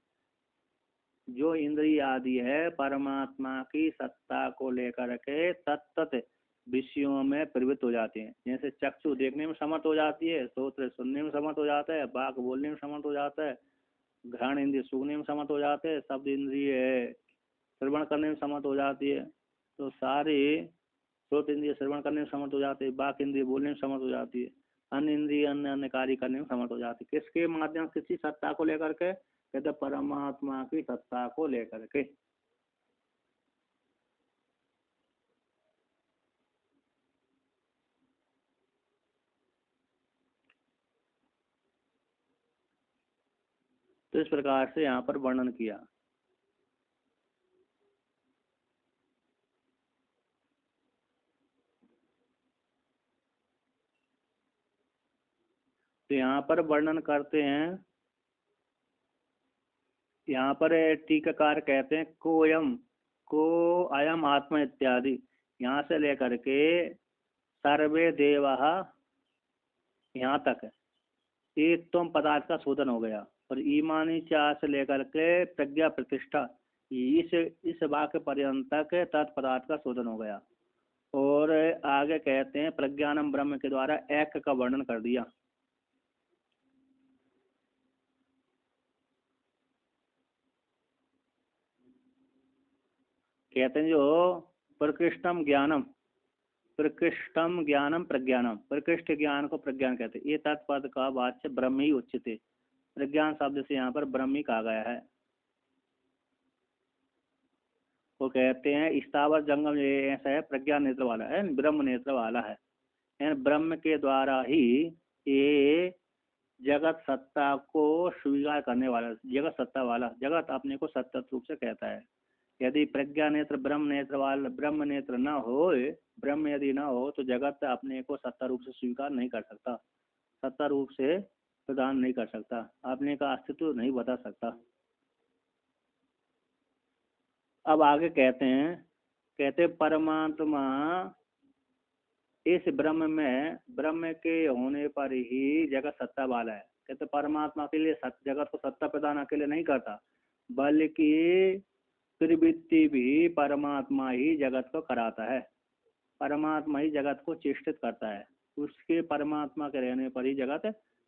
जो इंद्रिय आदि है परमात्मा की सत्ता को लेकर के तत्त विषयों में प्रवृत्त हो जाते हैं। जैसे चक्षु देखने में समर्थ हो जाती है, श्रोत्र सुनने में समर्थ हो जाता है, बाघ बोलने में समर्थ हो जाता है, घ्राण इंद्रिय सूंघने में समर्थ हो जाते हैं, शब्द इंद्रिय श्रवण करने में समर्थ हो जाती है। तो सारे श्रोत इंद्रिय श्रवण करने में समर्थ हो जाते हैं, बाघ इंद्रिय बोलने में समर्थ हो जाती है, अन्य इंद्रिय अन्य अन्य कार्य करने में समर्थ हो जाती है। किसके माध्यम, किसी सत्ता को लेकर के, कहते परमात्मा की सत्ता को लेकर के। तो इस प्रकार से यहाँ पर वर्णन किया। तो यहाँ पर वर्णन करते हैं, यहाँ पर टीकाकार कहते हैं कोयम, को अयम आत्मा इत्यादि, यहाँ से लेकर के सर्वे देवा यहाँ तक एक तुम पदार्थ का शोधन हो गया। और ईमानी चार से लेकर के प्रज्ञा प्रतिष्ठा, इस वाक्य पर्यंत तक तत्पदार्थ का शोधन हो गया। और आगे कहते हैं प्रज्ञानम ब्रह्म के द्वारा एक का वर्णन कर दिया। कहते हैं जो प्रकृष्टम ज्ञानम, प्रकृष्टम ज्ञानम प्रज्ञानम, प्रकृष्ट ज्ञान को प्रज्ञान कहते हैं। ये तत्पद का वाच्य ब्रह्म ही उच्चते, प्रज्ञान शब्द से यहाँ पर ब्रह्म ही कहा गया है। वो कहते हैं स्थावर जंगम ये ऐसा है, प्रज्ञान नेत्र वाला है, ब्रह्म नेत्र वाला है। ब्रह्म के द्वारा ही ये जगत सत्ता को स्वीकार करने वाला, जगत सत्ता वाला, जगत अपने को सत्ता रूप से कहता है। यदि प्रज्ञा नेत्र ब्रह्म नेत्र वाला, ब्रह्म नेत्र न हो, ब्रह्म यदि न हो तो जगत अपने को सत्ता रूप से स्वीकार नहीं कर सकता, सत्ता रूप से प्रदान नहीं कर सकता, अपने का अस्तित्व नहीं बता सकता। अब आगे कहते हैं, कहते परमात्मा इस ब्रह्म में, ब्रह्म के होने पर ही जगत सत्ता वाला है। कहते परमात्मा के लिए जगत को सत्ता प्रदान अकेले नहीं करता, बल्कि प्रवृत्ति भी परमात्मा ही जगत को कराता है। परमात्मा ही जगत को चेष्टित करता है, उसके परमात्मा के रहने पर ही जगत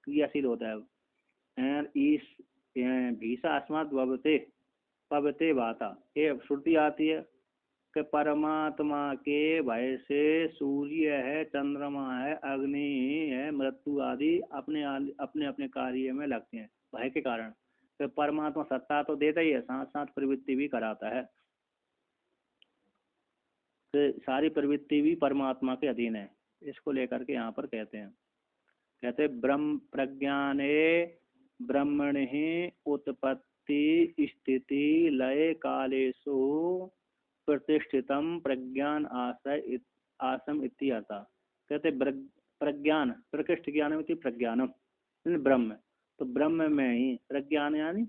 क्रियाशील होता है। इस भीषा अस्मात् भवते पवते बाता, ये श्रुति आती है कि परमात्मा के भय से सूर्य है, चंद्रमा है, अग्नि है, मृत्यु आदि अपने अपने अपने कार्य में लगते हैं भय के कारण। तो परमात्मा सत्ता तो देता ही है, साथ साथ प्रवृत्ति भी कराता है। तो सारी प्रवृत्ति भी परमात्मा के अधीन है। इसको लेकर के यहाँ पर कहते ब्रह्म प्रज्ञाने ब्रह्मणि उत्पत्ति स्थिति लय कालेषु प्रतिष्ठितम प्रज्ञान आसम इत्यर्थ। कहते प्रज्ञान प्रकृष्ट ज्ञान प्रज्ञानम ब्रह्म, तो ब्रह्म में ही प्रज्ञान यानी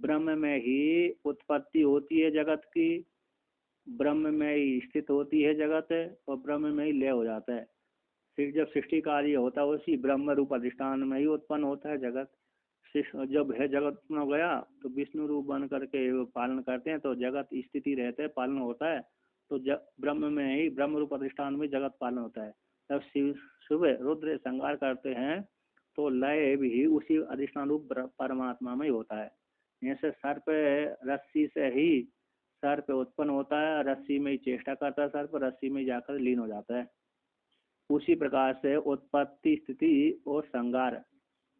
ब्रह्म में ही उत्पत्ति होती है जगत की, ब्रह्म में ही स्थित होती है जगत, और ब्रह्म में ही लय हो जाता है। फिर जब सृष्टि कार्य होता है उसी ब्रह्म रूप अधिष्ठान में ही उत्पन्न होता है जगत। जब है जगत उत्पन्न हो गया तो विष्णु रूप बन करके पालन करते हैं, तो जगत स्थिति रहते हैं, पालन होता है। तो ब्रह्म में ही ब्रह्म रूप अधिष्ठान में जगत पालन होता है। जब सुबह रुद्र संहार करते हैं तो लय भी उसी अधिष्ठान रूप परमात्मा में ही होता है। जैसे सर्प रस्सी से ही सर्प उत्पन्न होता है, रस्सी में ही चेष्टा करता है सर्प, रस्सी में जाकर लीन हो जाता है। उसी प्रकार से उत्पत्ति स्थिति और संहार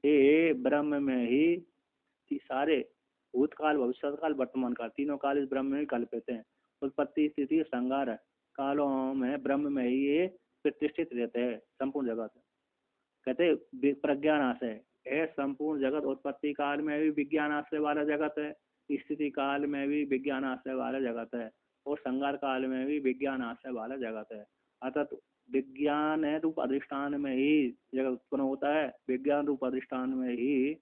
ये ब्रह्म में ही सारे भूतकाल भविष्यकाल वर्तमान काल तीनों काल इस ब्रह्म में ही कल्पित हैं। उत्पत्ति स्थिति संहार कालों में ब्रह्म में ही ये प्रतिष्ठित रहते हैं संपूर्ण जगत। कहते प्रज्ञान आश्रय है संपूर्ण जगत। उत्पत्ति काल में भी विज्ञान आश्रय वाला जगत है, स्थिति काल में भी विज्ञान आश्रय वाला जगत है, और संहार काल में भी विज्ञान आश्रय वाला जगत है। अर्थात विज्ञान रूप अधिष्ठान में ही जगत उत्पन्न होता है, विज्ञान रूप अधिष्ठान में ही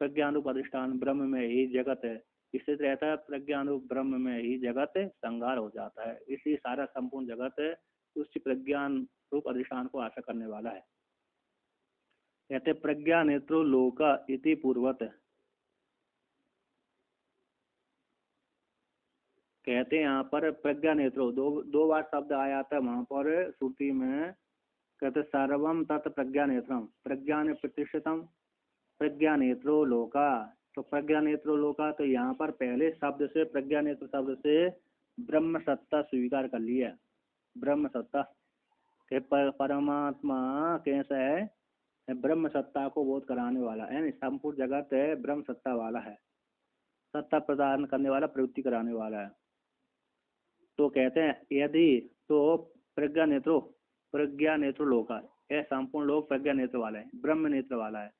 प्रज्ञान रूप अधिष्ठान ब्रह्म में ही जगत है स्थित रहता है, प्रज्ञान रूप ब्रह्म में ही जगत संहार हो जाता है। इसलिए सारा संपूर्ण जगत है उस प्रज्ञान रूप अधिष्ठान को आशा करने वाला है। कहते प्रज्ञा नेत्रो लोका इति पूर्वत, कहते हैं यहाँ पर प्रज्ञा नेत्रो दो बार शब्द आया था वहां पर श्रुति में। कहते सर्वम तत् प्रज्ञा नेत्रम प्रज्ञान प्रतिष्ठितम प्रज्ञा नेत्रो लोका। तो प्रज्ञा नेत्रो लोका, तो यहाँ पर पहले शब्द से प्रज्ञा नेत्र शब्द से ब्रह्म सत्ता स्वीकार कर लिया। ब्रह्म सत्ता के परमात्मा कैसा है, ब्रह्म सत्ता को बोध कराने वाला है, संपूर्ण जगत है ब्रह्म सत्ता वाला है, सत्ता प्रदान करने वाला, प्रवृत्ति कराने वाला है। तो कहते हैं यदि तो प्रज्ञा नेत्रो लोका, यह संपूर्ण लोक प्रज्ञा नेत्र वाला है, ब्रह्म नेत्र वाला है,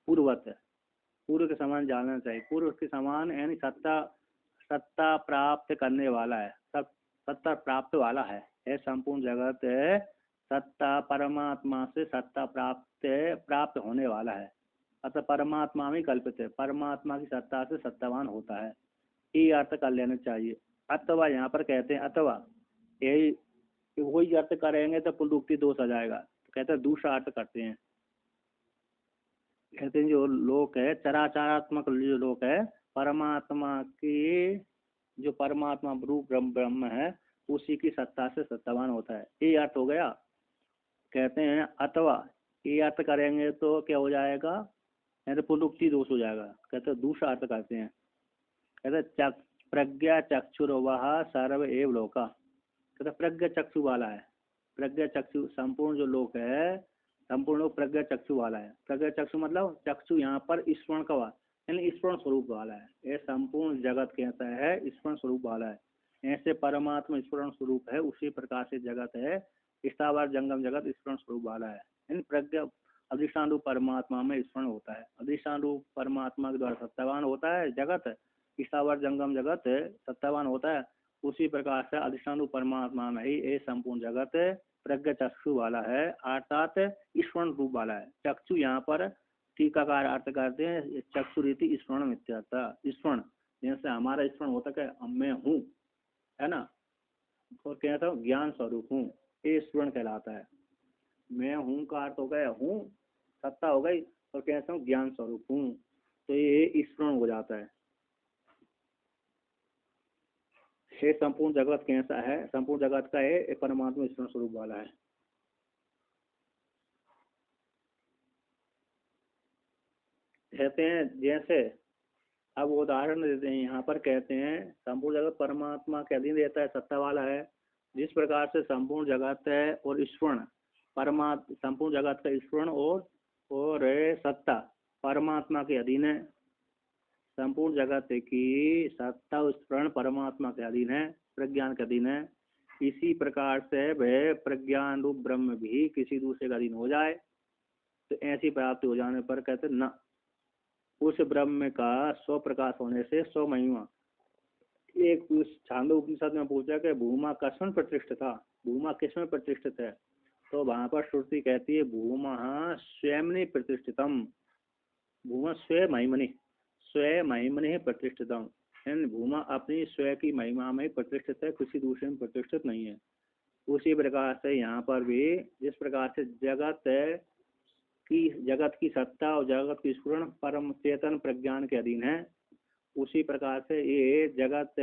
पूर्वत है, पूर्व के समान जानना चाहिए, पूर्व के समान यानी सत्ता प्राप्त करने वाला है, सत्ता प्राप्त वाला है। यह संपूर्ण जगत है सत्ता परमात्मा से सत्ता प्राप्त होने वाला है, अतः परमात्मा में कल्पित है, परमात्मा की सत्ता से सत्तावान होता है। ये अर्थ कर लेना चाहिए। अथवा यहाँ पर कहते हैं अथवा यही वही अर्थ करेंगे तो पुनरुक्ति दोष आ जाएगा, तो कहते हैं दूसरा अर्थ करते हैं। कहते हैं जो लोक है चराचरात्मक जो लोक है परमात्मा की, जो परमात्मा रूप ब्रह्म है उसी की सत्ता से सत्तावान होता है। ये अर्थ हो गया। कहते हैं अथवा ये अर्थ करेंगे तो क्या हो जाएगा, तो पुनरुक्ति दोष हो जाएगा। कहते हैं दूसरा अर्थ करते हैं। कहते प्रज्ञा चक्षुर वह सर्व एव लोका। कहते प्रज्ञा चक्षु वाला है, प्रज्ञा चक्षु संपूर्ण जो लोक है संपूर्ण लोक प्रज्ञा चक्षु वाला है। प्रज्ञा चक्षु मतलब चक्षु यहाँ पर ईश्वरण का यानी ईश्वरण स्वरूप वाला है। यह संपूर्ण जगत कैसा है, ईश्वरण स्वरूप वाला है। ऐसे परमात्मा ईश्वरण स्वरूप है, उसी प्रकार से जगत है स्थावर जंगम जगत ईश्वरण स्वरूप वाला है। यानी प्रज्ञा अधिष्ठान रूप परमात्मा में ईश्वरण होता है, अधिष्ठान रूप परमात्मा के द्वारा सत्तावान होता है जगत, स्थावर जंगम जगत सत्तावान होता है। उसी प्रकार से अधिष्ठान रूप परमात्मा में ही ये संपूर्ण जगत प्रज्ञा चक्षु वाला है, अर्थात ईश्वरण रूप वाला है। चक्षु यहाँ पर टीकाकार अर्थ करते हैं चक्षु रीति ईश्वरण मिथ्यार्थ। ईश्वरण जैसे हमारा ईश्वरण होता है मैं हूँ, है ना, और कहता हूँ ज्ञान स्वरूप हूँ, ये ईश्वरण कहलाता है। मैं हूँ का अर्थ हो गया हूँ, सत्ता हो गई, और कैसा हूँ, ज्ञान स्वरूप हूँ। तो ये स्मरण हो जाता है। हे संपूर्ण जगत कैसा है, संपूर्ण जगत का है परमात्मा स्मरण स्वरूप वाला है। कहते हैं जैसे, अब उदाहरण देते हैं यहाँ पर, कहते हैं संपूर्ण जगत परमात्मा के अधीन रहता है, सत्ता वाला है। जिस प्रकार से संपूर्ण जगत है और ईश्वरण परमात्मा, संपूर्ण जगत का ईश्वरण और सत्ता परमात्मा के अधीन है। संपूर्ण जगत की सत्ता ईश्वरण परमात्मा के अधीन है, प्रज्ञान के अधीन है। इसी प्रकार से वह प्रज्ञान रूप ब्रह्म भी किसी दूसरे का अधीन हो जाए तो ऐसी प्राप्ति हो जाने पर कहते न, उस ब्रह्म का स्व प्रकाश होने से स्व महिमा। एक उस छांदो उपनिषद में पूछा कि भूमा कस्मिन् प्रतिष्ठित था, भूमा किसमें प्रतिष्ठित है? तो वहां पर श्रुति कहती है भूमा स्वयं प्रतिष्ठितम, भूमा स्वयं महिमनि, स्वयं महिमनि प्रतिष्ठितम। भूमा अपनी स्वयं की महिमा में प्रतिष्ठित है, किसी दूसरे में प्रतिष्ठित नहीं है। उसी प्रकार से यहाँ पर भी जिस प्रकार से जगत की सत्ता और जगत की स्फुरण परम चेतन प्रज्ञान के अधीन है, उसी प्रकार से ये जगत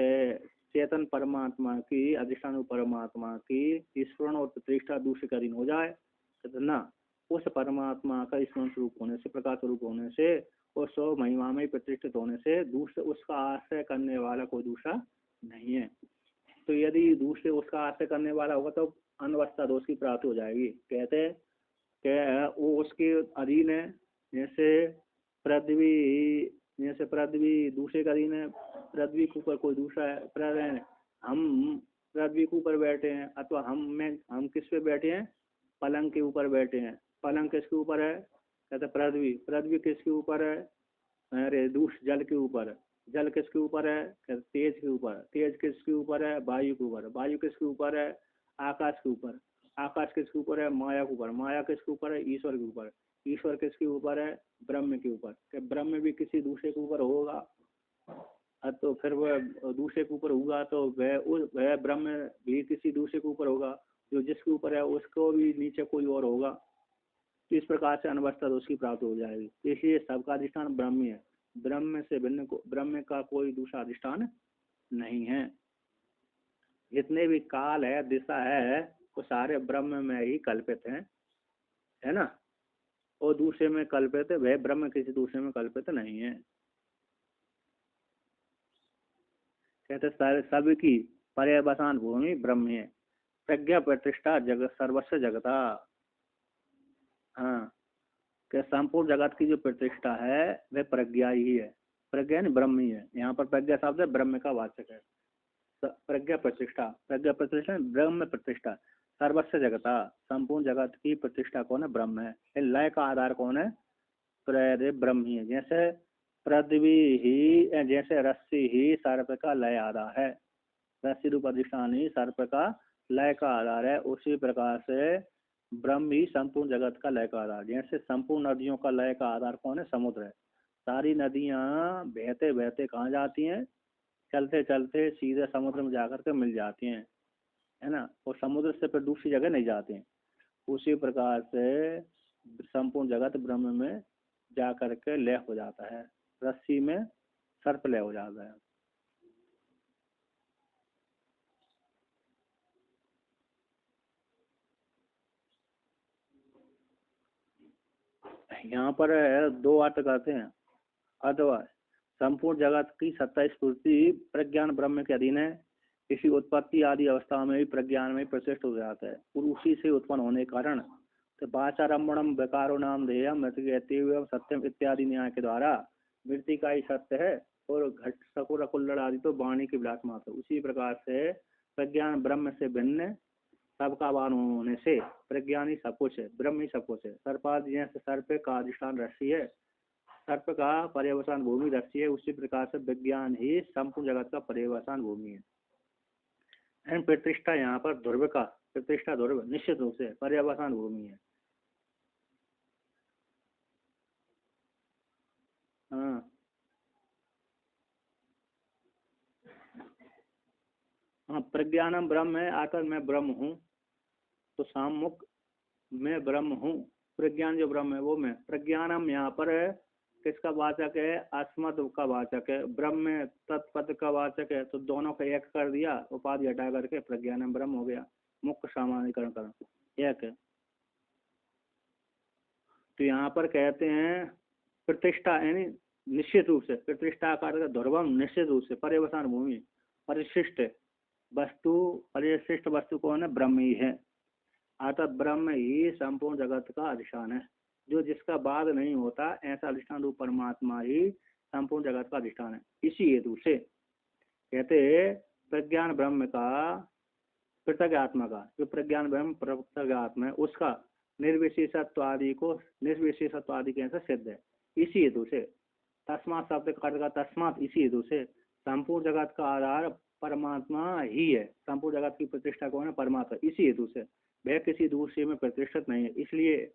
चेतन परमात्मा की, अधिष्ठान परमात्मा की स्फुरण और प्रतिष्ठा दूसरे के अधीन हो जाए तो न, उस परमात्मा का स्मरण स्वरूप होने से, प्रकाश स्वरूप होने से और स्व महिमा में प्रतिष्ठित होने से दूसरे उसका आश्रय करने वाला कोई दूसरा नहीं है। तो यदि दूसरे उसका आश्रय करने वाला होगा तो अनवस्था दोष की प्राप्ति हो जाएगी। कहते हैं कि वो उसके अधीन है, जैसे पृथ्वी दूसरे का अधीन है, पृथ्वी के ऊपर कोई दूसरा है, हम पृथ्वी के ऊपर बैठे हैं, अथवा हम किस पे बैठे हैं, पलंग के ऊपर बैठे हैं। पलंग किसके ऊपर है? कहते पृथ्वी किसके ऊपर है? अरे जल के ऊपर। जल किसके ऊपर है? कहते तेज के ऊपर। तेज किसके ऊपर है? वायु के ऊपर। वायु किसके ऊपर है? आकाश के ऊपर। आकाश किसके ऊपर है? माया के ऊपर। माया किसके ऊपर है? ईश्वर के ऊपर। ईश्वर किसके ऊपर है? ब्रह्म के ऊपर। कि ब्रह्म भी किसी दूसरे के ऊपर होगा, तो फिर वह दूसरे के ऊपर होगा तो वह ब्रह्म भी किसी दूसरे के ऊपर होगा, जो जिसके ऊपर है उसको भी नीचे कोई और होगा। तो इस प्रकार से अनवस्था दोष की प्राप्ति हो जाएगी। इसलिए सबका अधिष्ठान ब्रह्म है, ब्रह्म से भिन्न ब्रह्म का कोई दूसरा अधिष्ठान नहीं है। जितने भी काल है, दिशा है, वो सारे ब्रह्म में ही कल्पित हैं, है ना। और दूसरे में कल्पित है, वह ब्रह्म किसी दूसरे में कल्पित नहीं है। कहते सारे सब की पर्यवसान भूमि ब्रह्म है, प्रज्ञा प्रतिष्ठा जगत सर्वस्व जगता। हाँ, कि संपूर्ण जगत की जो प्रतिष्ठा है वह प्रज्ञा ही है। प्रज्ञा नहीं, ब्रह्म ही है। यहाँ पर प्रज्ञा शब्द है, ब्रह्म का वाचक है। प्रज्ञा प्रतिष्ठा ब्रह्म प्रतिष्ठा सर्वस्व जगता, संपूर्ण जगत की प्रतिष्ठा कौन है? ब्रह्म है। लय का आधार कौन है? ब्रह्म ही है। जैसे पृथ्वी ही, जैसे रस्सी ही सर्प का लय आधार है, रस्सी रूप अधिष्ठान ही सर्प का लय का आधार है, उसी प्रकार से ब्रह्म ही संपूर्ण जगत का लय का आधार। जैसे संपूर्ण नदियों का लय का आधार कौन है? समुद्र है। सारी नदियां बहते बहते कहाँ जाती हैं? चलते चलते सीधे समुद्र में जाकर के मिल जाती हैं, है ना। और समुद्र से फिर दूसरी जगह नहीं जाती हैं। उसी प्रकार से संपूर्ण जगत ब्रह्म में जा करके लय हो जाता है, रस्सी में सर्प लय हो जाता है। यहाँ पर दो अर्थ करते हैं। अथवा संपूर्ण जगत की सत्ता स्फूर्ति प्रज्ञान ब्रह्म के अधीन है, इसी उत्पत्ति आदि अवस्था में भी प्रज्ञान में प्रतिष्ठित हो जाता है, और उसी से उत्पन्न होने के कारण तो वाचारम्भणम विकारो नाम देय मृत्यु सत्यम इत्यादि न्याय के द्वारा मृत्यु का ही सत्य है, और घट सकुर कुल्लड़ आदि तो वाणी की विलास मात्र। उसी प्रकार से प्रज्ञान ब्रह्म से भिन्न सबका वान होने से प्रज्ञान ही सब कुछ है, ब्रह्म ही सब कुछ है। सर्पादि जैसे सर्प का अधिष्ठान रस्सी है, सर्प का पर्यवसान भूमि रस्सी है, उसी प्रकार से विज्ञान ही संपूर्ण जगत का पर्यवसान भूमि है। एंड प्रतिष्ठा यहाँ पर ध्रुव का, प्रतिष्ठा ध्रुव निश्चित रूप से पर्यवसान भूमि है। हाँ हाँ, प्रज्ञानम ब्रह्म है, आकर मैं ब्रह्म हूँ, तो सामुख मैं ब्रह्म हूँ, प्रज्ञान जो ब्रह्म है वो में, प्रज्ञानम यहाँ पर है किसका वाचक है, अस्मद का वाचक है, ब्रह्म तत्पद का वाचक है, तो दोनों का एक कर दिया, उपाधि हटा करके प्रज्ञानम ब्रह्म हो गया, मुख्य सामान्यकरण कर एक है। तो यहाँ पर कहते हैं प्रतिष्ठा यानी निश्चित रूप से, प्रतिष्ठा का ध्रुवम निश्चित रूप से, पर्यवसान भूमि परिशिष्ट वस्तु, परिशिष्ट वस्तु कौन है, ब्रह्म ही है। अर्थात ब्रह्म ही संपूर्ण जगत का अधिष्ठान है, जो जिसका बाद नहीं होता ऐसा अधिष्ठान रूप परमात्मा ही संपूर्ण जगत का अधिष्ठान है। इसी हेतु से कहते प्रज्ञान ब्रह्म का, पृथक आत्मा का, जो प्रज्ञान ब्रह्म पृथक आत्मा है उसका निर्विशेषत्व आदि को, निर्विशेषत्व आदि कैसे सिद्ध है। इसी हेतु से तस्मात् शब्द का तस्मात्, इसी हेतु से संपूर्ण जगत का आधार परमात्मा ही है, संपूर्ण जगत की प्रतिष्ठा कौन है, परमात्मा। इसी हेतु से वह किसी दूसरे में प्रतिष्ठित नहीं है, इसलिए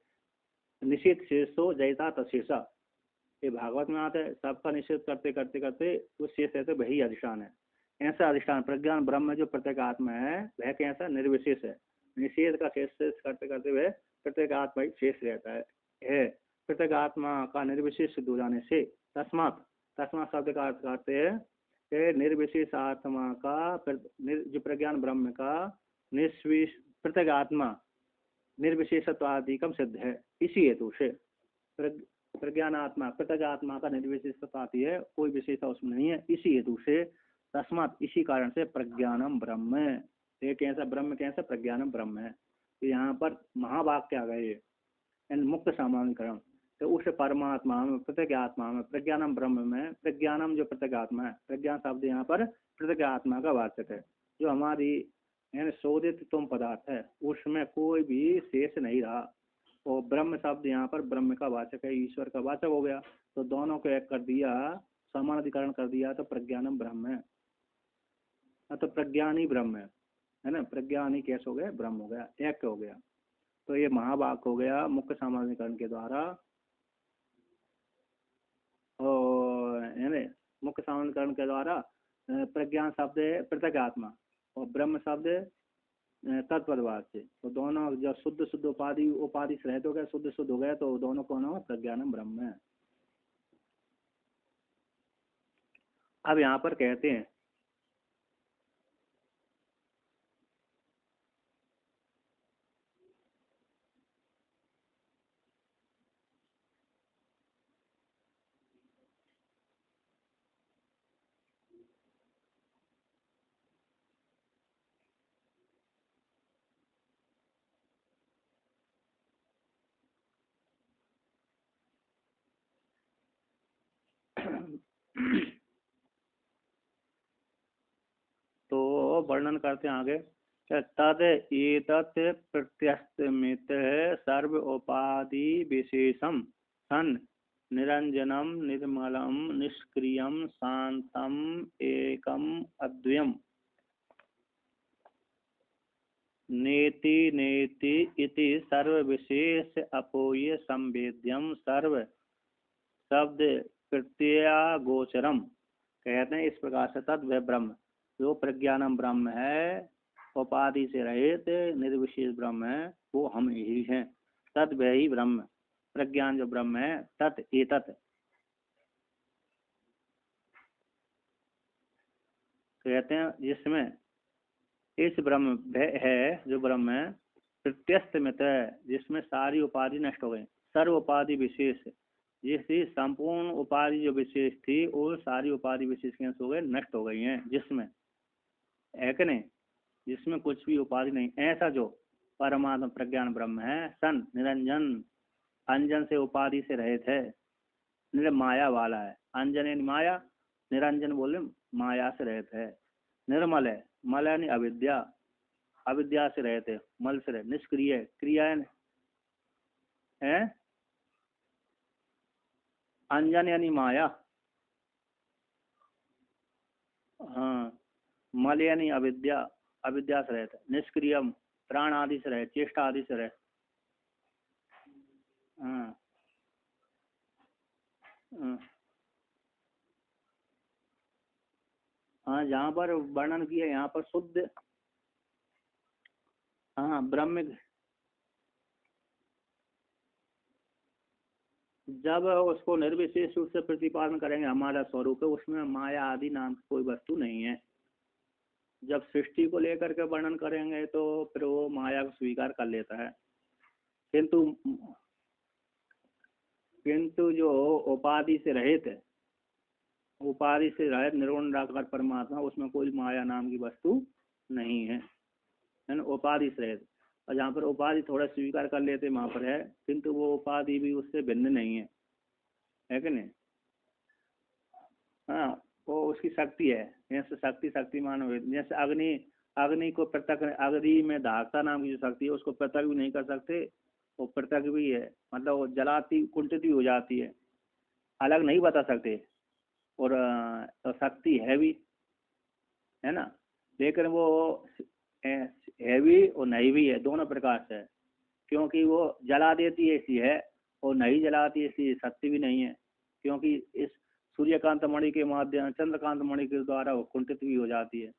निषेध शेषो जयता तशेषा, ये भागवत में आता है, सबका निषेध करते करते करते वो शेष रहते वही अधिष्ठान है। ऐसा अधिष्ठान प्रज्ञान ब्रह्म जो प्रत्येक आत्मा है वह कैसा निर्विशेष है, निषेध का शेष शेष करते करते वह प्रत्येक आत्मा ही शेष रहता है। प्रत्येक आत्मा का निर्विशेष सिद्ध हो जाने से तस्मात्, तस्मात् शब्द का अर्थ करते हैं निर्विशेष आत्मा का, जो प्रज्ञान ब्रह्म का निष्विश प्रत्येक आत्मा निर्विशेषत्व आदिकम सिद्ध है। इसी हेतु से प्रज्ञान आत्मा प्रत्येक आत्मा का निर्विशेषत्व आती है, कोई विशेषता उसमें नहीं है। इसी हेतु से तस्मात्, इसी कारण से प्रज्ञानम ब्रह्म, ये कैसा ब्रह्म, कैसा प्रज्ञानम ब्रह्म है। तो यहाँ पर महावाक्य आ गए मुक्त सामान्यकरण, तो उस परमात्मा में प्रत्येक आत्मा में प्रज्ञानम ब्रह्म में, प्रज्ञानम जो प्रत्येक आत्मा है, प्रज्ञान शब्द यहाँ पर प्रत्येक आत्मा का वाचक है, जो हमारी यानी शोधित तुम पदार्थ है उसमें कोई भी शेष नहीं रहा, और ब्रह्म शब्द यहाँ पर ब्रह्म का वाचक है, ईश्वर का वाचक हो गया, तो दोनों को एक कर दिया, समानाधिकरण कर दिया, तो प्रज्ञानम ब्रह्म है, तो प्रज्ञानी ब्रह्म है ना, प्रज्ञानी कैसे हो गया, ब्रह्म हो गया, एक हो गया। तो ये महावाक्य हो गया मुख्य सामान्यकरण के द्वारा, और मुख्य सामान्यकरण के द्वारा प्रज्ञान शब्द पृथक आत्मा और ब्रह्म शब्द तत्पदवाद से, तो दोनों जब शुद्ध शुद्ध उपाधि उपाधि से रहित हो गया, शुद्ध शुद्ध हो गया, तो दोनों कौन हो, प्रज्ञानम ब्रह्म है। अब यहाँ पर कहते हैं तो वर्णन करते हैं आगे, तद एतत् प्रत्यस्तमित सर्व उपाधि विशेषम सन निरंजनम निर्मलम निष्क्रियम शांतम एकम अद्वयम नेति नेति इति सर्व विशेष अपोय संवेद्यम सर्व शब्द कृत्या गोचरम। कहते हैं इस प्रकार से तद वह ब्रह्म जो प्रज्ञानम ब्रह्म है, उपाधि से रहित निर्विशेष ब्रह्म है, वो हम ही हैं। तद वह ही ब्रह्म, प्रज्ञान जो ब्रह्म है, तत् एतत् कहते हैं जिसमें इस ब्रह्म है, जो ब्रह्म है प्रत्यस्त में है, जिसमें सारी उपाधि नष्ट हो गई, सर्व उपाधि विशेष, जिसकी संपूर्ण उपाधि जो विशेष थी वो सारी उपाधि विशेष कैसे हो गए, नष्ट हो गई हैं, जिसमें है कि नहीं, जिसमें कुछ भी उपाधि नहीं, ऐसा जो परमात्मा प्रज्ञान ब्रह्म है, सन निरंजन, अंजन से उपाधि से रहित है, निर्माया वाला है, अंजन यानी माया, निरंजन बोले माया से रहित है, निर्मल है, मल यानी अविद्या, अविद्या से रहित है, मल से रहित, निष्क्रिय क्रिया है, अंजन यानी माया, हाँ, मल यानी अविद्या, अविद्या से रहता है, निष्क्रियम प्राण आदि से रहे, चेष्टा आदि से रहे, हाँ हाँ, जहाँ पर वर्णन किया यहाँ पर शुद्ध, हाँ ब्रह्म, जब उसको निर्विशेष रूप से प्रतिपादन करेंगे हमारा स्वरूप है, उसमें माया आदि नाम की कोई वस्तु नहीं है। जब सृष्टि को लेकर के वर्णन करेंगे तो फिर वो माया को स्वीकार कर लेता है। किंतु किंतु जो उपाधि से रहित है, उपाधि से रहित निर्गुण निराकार परमात्मा, उसमें कोई माया नाम की वस्तु नहीं है ना, उपाधि से रहित। और जहाँ पर उपाधि थोड़ा स्वीकार कर लेते वहाँ पर है, किंतु वो उपाधि भी उससे भिन्न नहीं है कि नहीं। हाँ, वो उसकी शक्ति है। जैसे शक्ति शक्तिमान हुए, जैसे अग्नि, अग्नि को पृथक, अग्नि में धारता नाम की जो शक्ति है उसको पृथक भी नहीं कर सकते, वो पृथक भी है, मतलब वो जलाती कुंठित भी हो जाती है, अलग नहीं बता सकते। और तो शक्ति है भी, है ना, लेकिन वो है भी और नहीं भी है, दोनों प्रकार से है। क्योंकि वो जला देती है ऐसी है, और नहीं जलाती ऐसी शक्ति भी नहीं है। क्योंकि इस सूर्यकांत मणि के माध्यम, चंद्रकांत मणि के द्वारा वो कुंठित भी हो जाती है,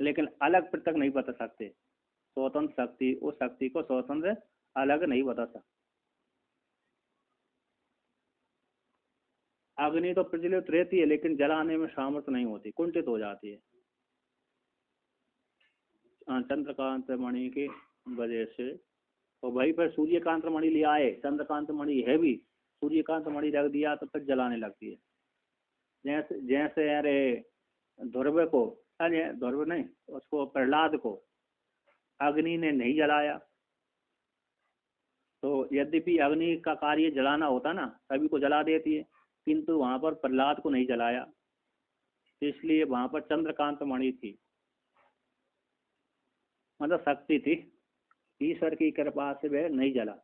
लेकिन अलग पृथक नहीं बता सकते। स्वतंत्र शक्ति, उस शक्ति को स्वतंत्र अलग नहीं बता सकते। अग्नि तो प्रज्वलित रहती है लेकिन जलाने में सामर्थ्य नहीं होती, कुंठित हो जाती है चंद्रकांत मणि की वजह से। और वहीं पर सूर्यकांत मणि ले आए, चंद्रकांत मणि है भी, सूर्यकांत मणि रख दिया तो फिर जलाने लगती है। जैसे जैसे अरे ध्रुव को, अरे ध्रुव नहीं, उसको प्रहलाद को अग्नि ने नहीं जलाया, तो यद्यपि अग्नि का कार्य जलाना होता ना, सभी को जला देती है, किंतु वहां पर प्रहलाद को नहीं जलाया, इसलिए वहां पर चंद्रकांत मणि थी, मतलब शक्ति थी, ईश्वर की कृपा से वह नहीं जला।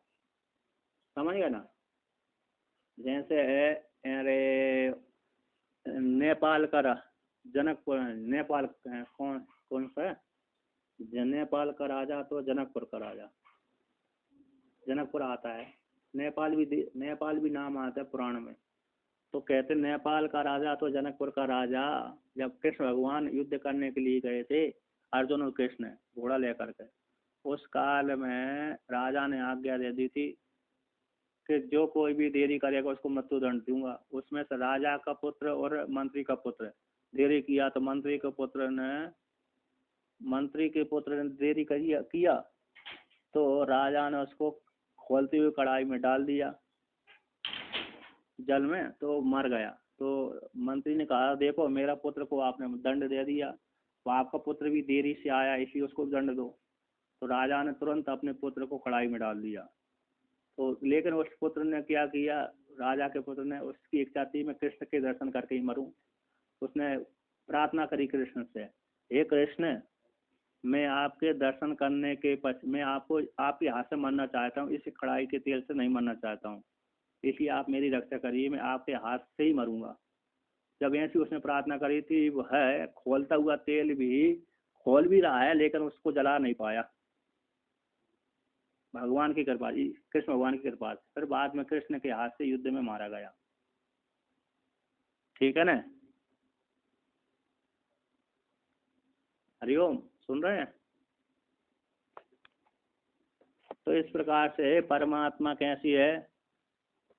समझ गया ना। जैसे है अरे नेपाल का जनकपुर, नेपाल कौन कौन सा है, नेपाल का राजा तो जनकपुर का राजा, जनकपुर आता है, नेपाल भी नाम आता है पुराण में। तो कहते नेपाल का राजा तो जनकपुर का राजा, जब कृष्ण भगवान युद्ध करने के लिए गए थे, अर्जुन और कृष्ण घोड़ा लेकर के, उस काल में राजा ने आज्ञा दे दी थी कि जो कोई भी देरी करेगा उसको मृत्यु दंड दूंगा। उसमें से राजा का पुत्र और मंत्री का पुत्र देरी किया, तो मंत्री के पुत्र ने देरी किया तो राजा ने उसको खोलते हुए कढ़ाई में डाल दिया जल में, तो मर गया। तो मंत्री ने कहा देखो मेरा पुत्र को आपने दंड दे दिया, तो आपका पुत्र भी देरी से आया इसलिए उसको दंड दो। तो राजा ने तुरंत अपने पुत्र को कढ़ाई में डाल दिया। तो लेकिन उस पुत्र ने क्या किया, राजा के पुत्र ने, उसकी इच्छा थी मैं कृष्ण के दर्शन करके ही मरूं। उसने प्रार्थना करी कृष्ण से, हे कृष्ण, मैं आपके दर्शन करने के मैं आपको आपके हाथ से मरना चाहता हूँ, इस कढ़ाई के तेल से नहीं मरना चाहता हूँ, इसलिए आप मेरी रक्षा करिए, मैं आपके हाथ से ही मरूंगा। जब ऐसी उसने प्रार्थना करी थी, वो है खोलता हुआ तेल भी खोल भी रहा है लेकिन उसको जला नहीं पाया, भगवान की कृपा जी, कृष्ण भगवान की कृपा से। फिर बाद में कृष्ण के हाथ से युद्ध में मारा गया। ठीक है ना। हरिओम, सुन रहे हैं। तो इस प्रकार से परमात्मा कैसी है,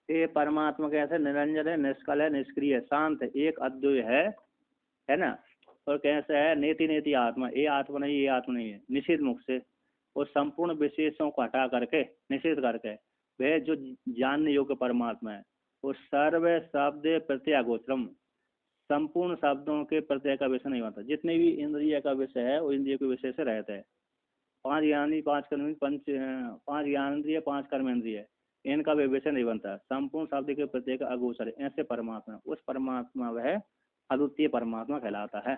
ये परमात्मा कैसे निरंजन है, निष्कल है, निष्क्रिय है, शांत है, एक अद्वय है ना। और कैसे है, नेति नेति आत्मा, ये आत्मा नहीं, ये आत्मा नहीं है, निषेध मुख से, और संपूर्ण विशेषों को हटा करके, निषेध करके, वह जो जानने योग्य परमात्मा है। वो सर्व शब्द प्रत्यय गोचरम, संपूर्ण शब्दों के प्रत्यय का विषय नहीं बनता। जितने भी इंद्रिय का विषय है वो इंद्रिय के विषय से रहता है। पांच ज्ञानी, पांच कर्म, पांच ज्ञानेन्द्रिय, पांच कर्मेंद्रिय, इनका वे विषय नहीं बनता। संपूर्ण शब्द के प्रत्यय का अगोचर है, ऐसे परमात्मा, उस परमात्मा वह अद्वितीय परमात्मा कहलाता है।